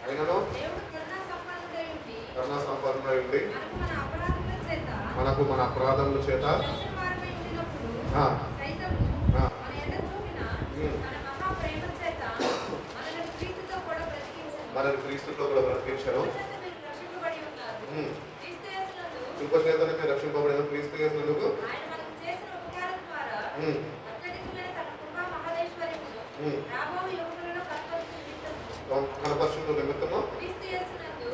అయినను కరుణా సంపన్నుడై ఉండి మనకు మన అపరాధముల చేత మనల్ని క్రీస్తుతో కూడా బ్రతికించారు. ఇంకో చేతనే మీరు రక్షింపబడిన క్రీస్తు చేసినందుకు కనపరుచుకున్న నిమిత్తము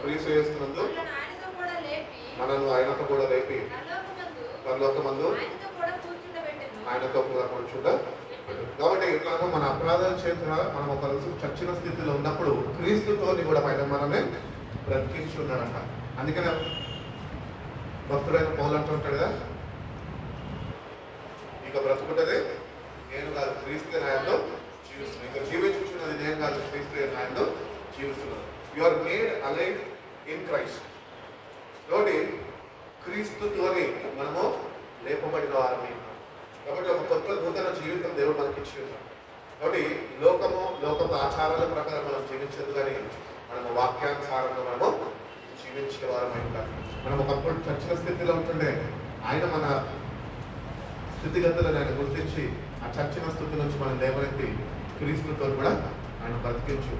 క్రీస్తు చేస్తున్నందు మనల్ని ఆయనతో కూడా లేపి పరలోకమందు ఆయనతో కూడా కూర్చుంటా. కాబట్టి ఇట్లా మన అపరాధాల చేత మనం ఒక రోజు చచ్చిన స్థితిలో ఉన్నప్పుడు క్రీస్తుతోని కూడా పైన మనమే బ్రతికించున్నాడంట. అందుకనే భక్తుడైన పౌలు అంటుంటాడు కదా, ఇక బ్రతుకుంటది నేను కాదు క్రీస్తు న్యాయంలో జీవిస్తున్నాను. ఇక జీవించుకున్నది నేను కాదు క్రీస్తు న్యాయంలో జీవిస్తున్నాను. You are made alive in Christ. కాబట్టి క్రీస్తుతోని మనము లేపబడిన వారమే. కాబట్టి ఒక కొత్త నూతన జీవితం దేవుడు మనకి ఇచ్చి ఉన్నాడు. కాబట్టి లోకపు ఆచారాల ప్రకారం మనం జీవించదు, కానీ మనము వాక్యానుసారంగా మనము జీవించే వారమై ఉంటాం. మనం ఒకప్పుడు చచ్చిన స్థితిలో ఉంటుండే ఆయన మన స్థితిగతులను ఆయన గుర్తించి ఆ చచ్చిన స్థితి నుంచి మనం లేవనెత్తి క్రీస్తుతో కూడా ఆయన బ్రతికించు.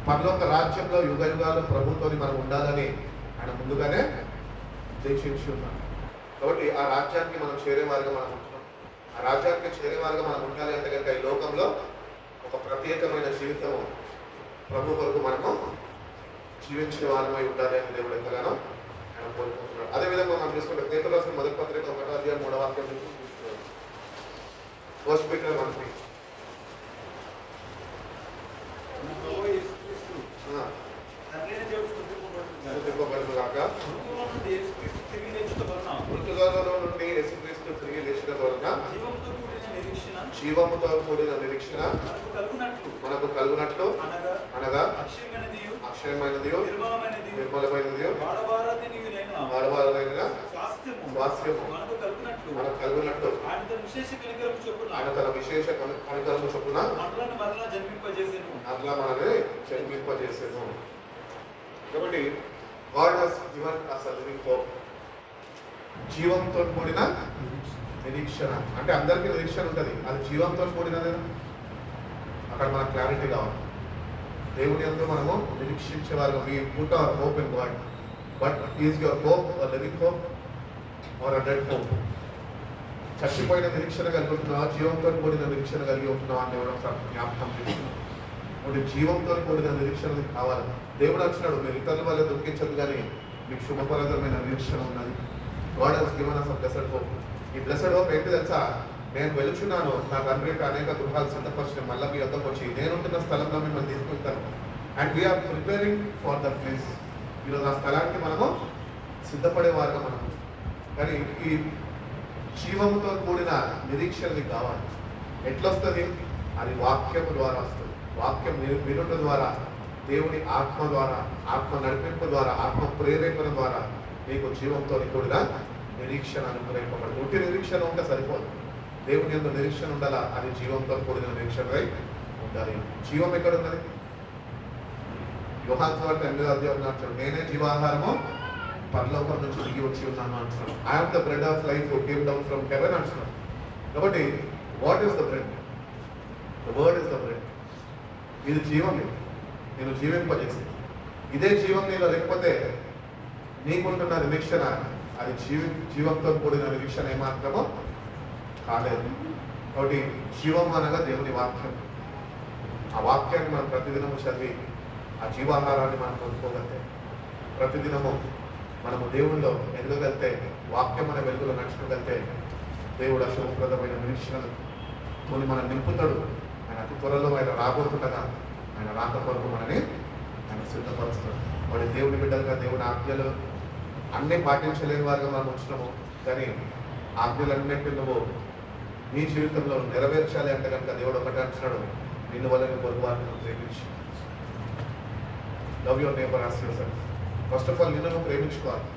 పరలోక రాజ్యంలో యుగ యుగాలు ప్రభుత్వం మనం ఉండాలని ఆయన ముందుగానే దీక్షించి ఉన్నాం. కాబట్టి ఆ రాజ్యానికి మనం చేరేవారుగా మనం ఉంటున్నాం. ఆ రాజ్యానికి చేరేవారుగా మనం ఉండాలి అంటే కనుక ఈ లోకంలో ఒక ప్రత్యేకమైన జీవితం ప్రభు కొరకు మనము జీవించే వారమై ఉండాలి అని దేవుడు ఎంతగానో ఆయన కోరుకుంటున్నాడు. అదేవిధంగా మనం చూసుకుంటే పేతురు రాసిన మొదటి పత్రిక 1వ అధ్యాయం 3వ వాక్యం చూస్తున్నాం. ఫస్ట్ పీటర్ మనకి తండ్రి స్థుతింపబడును గాక. మృతుల్లో నుండి యేసుక్రీస్తు తిరిగి లేచుట వలన మృతులలో నుండి యేసుక్రీస్తు తిరిగి లేచిన వలన జీవముతో కూడిన నిరీక్షణ జీవముతో కూడిన నిరీక్షణ మనకు కలుగునట్లు అనగా అక్షయమైనది నిర్మలమైనది వాడవారైన స్వాస్థ్యము మనకు కలుగునట్లు ఆయన తన విశేష కనికరము చొప్పున మరలా మనల్ని జన్మింపజేసేను. కాబట్టి God has given us a living hope. జీవంతో కూడిన నిరీక్షణ అంటే అందరికీ నిరీక్షణ ఉంటుంది, అది జీవంతో కూడినది. అక్కడ మనకు క్లారిటీ కావాలి. దేవుని యందు మనము నిరీక్షించే వారు we put our hope in God, but is your hope a living hope or a dead hope? చచ్చిపోయిన నిరీక్షణ కలిగి ఉంటున్నావా, జీవంతో కూడిన నిరీక్షణ కలిగి ఉంటున్నావా అని ఎవరో జ్ఞాపకం చేస్తున్నాం. కాబట్టి జీవంతో కూడిన నిరీక్షణ కావాలి. దేవుడు వచ్చినాడు, మీరు ఇతరుల వల్ల దుఃఖించదు కానీ మీకు శుభప్రదమైన నిరీక్షణ ఉన్నది. God has given us a blessed hope. ఈ బ్లెస్డ్ హోప్ ఏంటి తెలుసా? నేను వెలుచున్నాను, నా తండ్రికి అనేక గృహాలు సిద్ధపరిచిన మళ్ళీ మీ వద్దకు వచ్చి నేనుంటున్న స్థలంలో మిమ్మల్ని తీసుకెళ్తాను. And we are preparing for the place. ఈరోజు ఆ స్థలానికి మనము సిద్ధపడేవారుగా మనము. కానీ ఈ జీవముతో కూడిన నిరీక్షణది కావాలి. ఎట్లొస్తుంది? అది వాక్యము ద్వారా వస్తుంది. వాక్యం వినుట ద్వారా, దేవుని ఆత్మ ద్వారా, ఆత్మ నడిపింపు ద్వారా, ఆత్మ ప్రేరేపణ ద్వారా మీకు జీవంతో కూడిన నిరీక్షణ అనుగ్రహింపబడుతుంది. ఉంటే నిరీక్షణ ఉంటే సరిపోదు, దేవుని యందు నిరీక్షణ ఉండాలా. అది జీవంతో కూడిన నిరీక్షణపై ఉండాలి. జీవం ఎక్కడ ఉన్నది? యోహాను సువార్త 8వ అధ్యాయంలో అంటాడు, నేనే జీవాహారము పరలోకం నుంచి దిగి వచ్చి ఉన్నాను అంటున్నాడు. I'm the bread of life who came down from heaven అంటున్నాడు. కాబట్టి what is the bread? The word is the bread. ఇది జీవం, నేను జీవింపజేసింది. ఇదే జీవం నీలో లేకపోతే నీకుంటున్న నిరీక్షణ అది జీవంతో కూడిన నిరీక్షణ ఏమాత్రమో కాలేదు. కాబట్టి జీవం అనగా దేవుని వాక్యం. ఆ వాక్యాన్ని మనం ప్రతిదినము చదివి ఆ జీవాహారాన్ని మనం పొందుకోగలితే, ప్రతిదినము మనము దేవుళ్ళలో ఎదగగలితే, వాక్యం అనే వెలుగులో నడుచుకోగలితే దేవుడు శుభప్రదమైన నిరీక్షణతో మనం నింపుతాడు. ఆయన అతి త్వరలో ఆయన రాబోతుండగా ఆయన రాక కొరకు మనని ఆయన సిద్ధపరుస్తాడు. వాడి దేవుని బిడ్డలుగా దేవుని ఆజ్ఞలు అన్నీ పాటించలేని వారిగా మనం వచ్చినాము. కానీ ఆజ్ఞలన్నింటినీ నువ్వు నీ జీవితంలో నెరవేర్చాలి అంటే కనుక దేవుడు ఒకటి అంటున్నాడు, నిన్ను వల్ల నీ పొరుగు వారిని ప్రేమించు. Love your neighbour as yourself. First of all నిన్ను నువ్వు ప్రేమించుకోవాలి.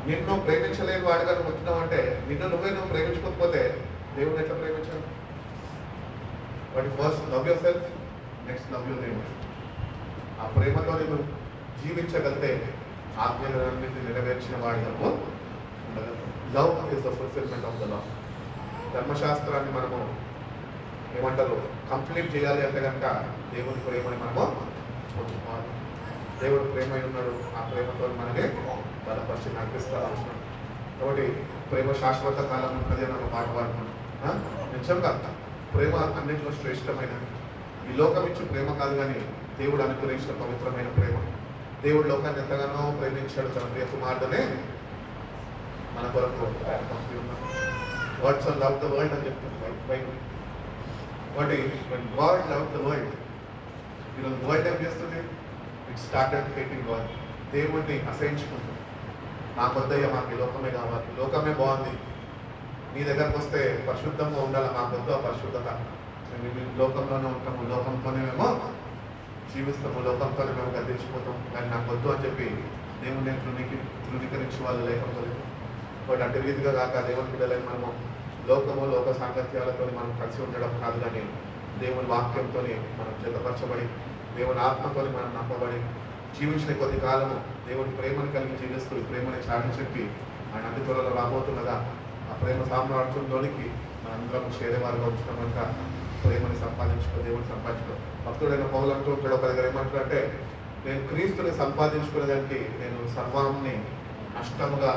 నిన్ను ప్రేమించలేని వాడిగా నువ్వు వచ్చినావు అంటే, నిన్ను నువ్వు ప్రేమించుకోకపోతే దేవుడు ఎట్లా ప్రేమించాడు? వాటి first love yourself, next love your neighbour. ఆ ప్రేమతో నువ్వు జీవించగలితే ఆజ్ఞలన్నింటినీ నెరవేర్చిన వాడిగా ఉండగలుగుతాం. Love is the fulfilment of the law. ధర్మశాస్త్రాన్ని మనము ఏమంటారు కంప్లీట్ చేయాలి అంటే కనుక దేవుని ప్రేమని మనము పొందుకోవాలి. దేవుడు ప్రేమ ఉన్నాడు, ఆ ప్రేమతో మనమే బలపరిచి నడిపిస్తాను. కాబట్టి ప్రేమ శాశ్వత కాలం ఉంటుంది అని ఒక పాట పాడుతున్నాం. నిజంగా ప్రేమ అన్నింటిలో శ్రేష్టమైనది. ఈ లోకం ఇచ్చి ప్రేమ కాదు కానీ దేవుడు అనుగ్రహించిన పవిత్రమైన ప్రేమ. దేవుడు లోకాన్ని ఎంతగానో ప్రేమించాడు, తన ప్రియ కుమారుడునే మన కొరకు ఆయన పంపి ఉన్నాడు. God so love the world అని చెప్తుంది బైబిల్. కాబట్టి when God loved the world, ఈరోజు వరల్డ్ ఏం చేస్తుంది? It started hating God. దేవుడిని అసహించుకుంటుంది. నాకు వద్దయ్యా, మాకు ఈ లోకమే కావాలి, లోకమే బాగుంది, నీ దగ్గరకు వస్తే పరిశుద్ధంగా ఉండాలి, మాకు వద్దు ఆ పరిశుద్ధత. మేము లోకంలోనే ఉంటాము, లోకంతోనే మేము జీవిస్తాము, లోకంతోనే మేము గద్దించిపోతాం, కానీ నాకు వద్దు అని చెప్పి దేవుని ధృవీకరించి వాళ్ళు లేకపోలేదు. బట్ అటు రీతిగా కాక దేవుని బిడ్డలని మనము లోకము లోక సాంగత్యాలతో మనం కలిసి ఉండడం కాదు, కానీ దేవుని వాక్యంతో మనం జతపరచబడి, దేవుని ఆత్మతో మనం నమ్మబడి జీవించిన కొద్ది కాలము దేవుని ప్రేమను కలిగి జీవిస్తూ ఈ ప్రేమని చాటి చెప్పి ఆయన అతి త్వరలో రాబోతున్నదా ఆ ప్రేమ సామ్రాజ్యంలోనికి మనందరం చేరేవారుగా ఉంచడం కనుక ప్రేమని సంపాదించుకో, దేవుని సంపాదించుకో. భక్తుడైన పౌలు అంటూ ఉంటాడు ఒక దగ్గర ఏమంటాడంటే, నేను క్రీస్తుని సంపాదించుకునేదానికి నేను సర్వాన్ని నష్టముగా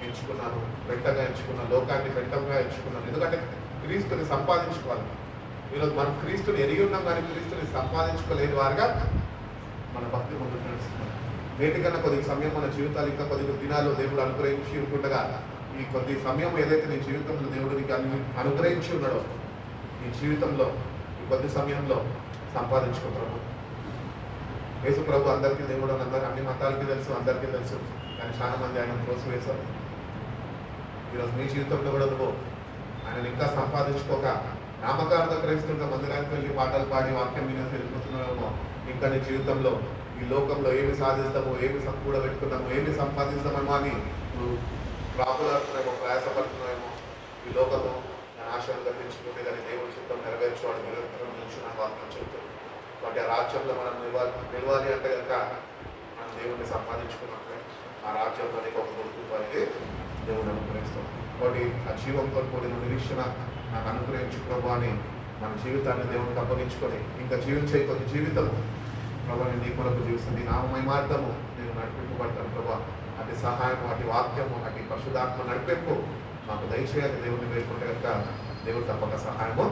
ఎంచుకున్నాను, పెట్టగా ఎంచుకున్నాను, లోకాన్ని పెట్టంగా ఎంచుకున్నాను. ఎందుకంటే క్రీస్తుని సంపాదించుకోవాలి. ఈరోజు మనం క్రీస్తుని ఎరిగి ఉన్నాం కానీ క్రీస్తుని సంపాదించుకోలేని వారుగా మన భక్తి ముందుకు నడుస్తున్నాం. నేటికన్నా కొద్ది సమయం మన జీవితాలు ఇంకా కొద్ది దినాలు దేవుడు అనుగ్రహించి ఉంటుండగా ఈ కొద్ది సమయం ఏదైతే నీ జీవితంలో దేవుడు నీకు అనుగ్రహించి ఉన్నాడో ఈ జీవితంలో ఈ కొద్ది సమయంలో సంపాదించుకుంటాము. యేసు ప్రభు అందరికీ దేవుడు అని అందరూ అన్ని మతాలకి తెలుసు, అందరికీ తెలుసు. కానీ చాలా మంది ఆయన త్రోసివేశారు. ఈరోజు మీ జీవితంలో కూడా నువ్వు ఆయన ఇంకా సంపాదించుకోక నామకార్థ క్రైస్తవులుగా మందిరానికి వెళ్ళి పాటలు పాడి వాక్యం వినేసి వెళ్ళిపోతున్నామేమో. ఇంకా నీ జీవితంలో ఈ లోకంలో ఏమి సాధిస్తామో, ఏమి కూడబెట్టుకున్నామో, ఏమి సంపాదిస్తామేమో అని నువ్వు ప్రాకులాడుతున్నామో, ప్రయాసపడుతున్నామేమో. ఈ లోకము నా ఆశలు కల్పించుకుంటే కానీ దేవుడి చిత్తం నెరవేర్చేవాడు నిరంతరం నిలిచిన వాక్యం చెప్తుంది. వాటి ఆ రాజ్యంలో మనం నిలవాలి అంటే కనుక మనం దేవుడిని సంపాదించుకున్నట్లే ఆ రాజ్యంలో నీకు ఒక గుర్తింపు అనేది దేవుడు అనుగ్రహిస్తాం. కాబట్టి ఆ జీవంతో కూడిన నిరీక్షణ నాకు అనుగ్రహించు ప్రభు అని మన జీవితాన్ని దేవుడికి అప్పగించుకొని ఇంకా జీవించే కొద్ది జీవితం ప్రభు నీ కొరకు జీవిస్తుంది. నా మహిమార్థము నేను నడిపింపబడతాను ప్రభా. అటు సహాయం, అటు వాక్యము, అటు పరిశుద్ధాత్మ నడిపింపు మాకు దయచేయాలి. దేవుడిని వేడుకుంటే కనుక దేవుడు తప్పక సహాయము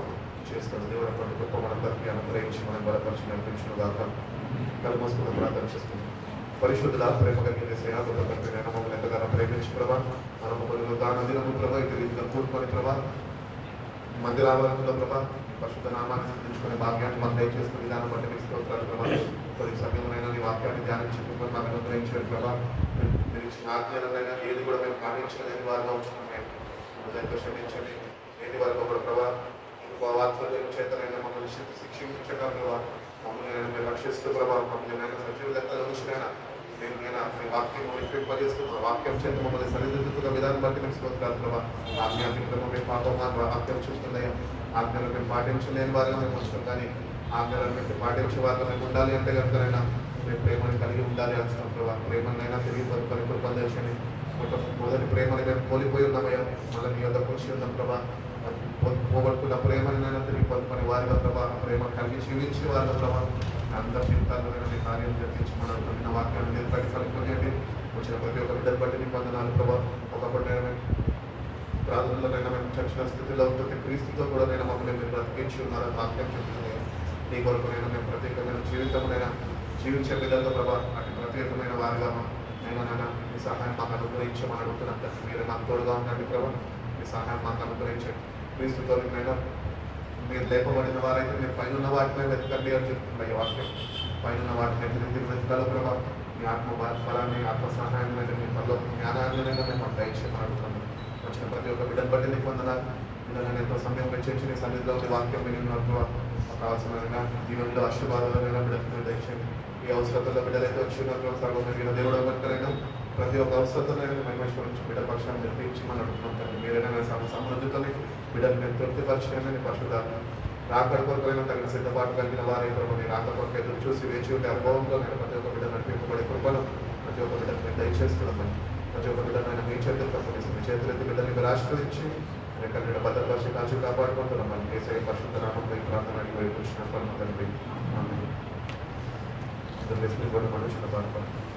చేస్తాడు. దేవుడు అటువంటి గొప్ప మనందరికీ అనుగ్రహించి మనం బలపరిచి నడిపించిన దాకా కలుమోసుకున్న ప్రార్థన చేస్తుంది. పరిశుద్ధుల ప్రేమ కలిగిన సేవకుల తండ్రి మమ్మల్ని ఎంతగానో ప్రేమించి ప్రభా, మనము కొన్ని దాన దినము ప్రభా ఇటు రీతిగా కూడుకొని ప్రభా మందిరావరణలో ప్రభా పరిశుద్ధ నామాన్ని సిద్ధించుకునే భాగ్యాన్ని మాకు దయచేస్తున్న విధానం బట్టి మీకు స్తోత్రాలు ప్రభా. కొద్ది సమయంలో నీ వాక్యాన్ని ధ్యానించుకుంటుని మాకు అనుగ్రహించారు ప్రభా. మీరు ఇచ్చిన ఆజ్ఞలైనా ఏది కూడా మేము పాటించలేని వారిగా ఉంచుకున్నాం. మేము క్షమించండి. ఏది వరకు కూడా ప్రభా వాత్సల్యం చేతనైనా మమ్మల్ని శిక్షించగా ప్రభా, మమ్మల్ని మీరు రక్షిస్తూ ప్రభా, మమ్మల్ని సజీవ లెక్కలు ఉంచినైనా నేను మీ వాక్యం వినిపింపజేస్తున్నా. వాక్యం చేత మమ్మల్ని సరిదిద్దుతున్న విధానం బట్టి మీకు స్తోత్రాలు ప్రభా. ఆజ్ఞాపించడం మేము పాపమా వాక్యం చూస్తున్నాయా, ఆజ్ఞలు మేము పాటించలేని వారిగా మేము వచ్చాం. కానీ ఆజ్ఞలను మేము పాటించే వారిగా మేము ఉండాలి అంటే కనుకనైనా మేము ప్రేమని కలిగి ఉండాలి అంటున్నాం ప్రభా. ప్రేమనైనా తిరిగి పలుకొని కృపదర్శని మొదటి ప్రేమని మేము కోల్పోయి ఉన్నామయ్యా. మళ్ళీ మీ యొద్ద కూర్చి ఉన్నాం ప్రభా. పోగొట్టుకున్న ప్రేమనైనా తిరిగి పలుకొని వారిగా ప్రభా, ప్రేమ కలిగి జీవించే వారిగా ప్రభా అందరి జీవితాల్లోనైనా మీ కార్యం జరిగించమని విన్న వాక్యాన్ని మీరు ప్రతిఫలింపజేయండి. వచ్చిన ప్రతి ఒక్క బిడ్డలు బట్టి మీ వందనాలు ప్రభా. ఒకప్పుడైనా మేము ప్రార్థనలోనైనా మేము చచ్చిన స్థితిలో ఉంటుంది, క్రీస్తుతో కూడా నేను మమ్మల్ని మీరు బ్రతికించి ఉన్నారని వాక్యం చెప్తుంది. నీ కొరకునైనా మేము ప్రత్యేకమైన జీవితమునైనా జీవించే విధంగా ప్రభా అటు ప్రత్యేకమైన వారిగా నైనా మీ సహాయం మాకు అనుగ్రహించమని అడుగుతున్నాం. మీరు మాకు తోడుగా ఉండండి ప్రభా. మీ సహాయం మాకు అనుగ్రహించండి. క్రీస్తుతో నైనా మీరు లేపబడిన వారైతే మీరు పైన ఉన్న వాటిపై వెతకండి అని చెప్తున్నాయి వాక్యం. పైన వాటిని ఎదురు వెతకాలి ప్రభా. మీ ఆత్మ బలాన్ని, ఆత్మ సహాయాన్ని మీ పనులు జ్ఞానాన్ని మేము మాకు దయచేయమని అడుగుతున్నాం. వచ్చిన ప్రతి ఒక్క బిడ్డను బట్టి నీకు వందనాలు. నేను ఎంతో సమయం వెచ్చించి నీ సన్నిధిలో వాక్యం వినినప్పుడు కావాల్సిన జీవనంలో ఆశీర్వాదాలైనా బిడ్డలు దయచేయండి. ఈ అవసరతల్లో బిడ్డలైతే వచ్చినప్పుడు సర్వం మెరిగిన దేవుడు అవ్వట్లైనా ప్రతి ఒక్క అవసరతనైనా మహిమేశ్వరించి బిడ్డ పక్షాన్ని నిర్వహించి మనం అడుగుతున్నాం. మీరైనా సమృద్ధితో బిడ్డలు మేము తృప్తిపరిచయని పరిశుద్ధాన్ని రాకడ కొరకైనా తగిన సిద్ధపాటు కలిగిన వారైతే మీ రాక కొరకు ఎదురు చూసి వేచి ఉండే అనుభవంలో నేను ప్రతి ఒక్క బిడ్డ నడిపింపబడే కృపను ప్రతి ఒక్క బిడ్డను మేము దయచేస్తున్నామని ప్రతి ఒక్క బిడ్డనైనా మీ చేతులు తప్పనిసి మీ చేతులైతే బిడ్డని మీరు ఆశ్రయించి కన్నడ భద్రపరిచి కాల్చి కాపాడుకుంటున్నామని వేసే పరిశుద్ధ నామంలో ఈ ప్రార్థన అడిగి వచ్చిన పనులు తండ్రి. మనుషుల బాధపడుతుంది.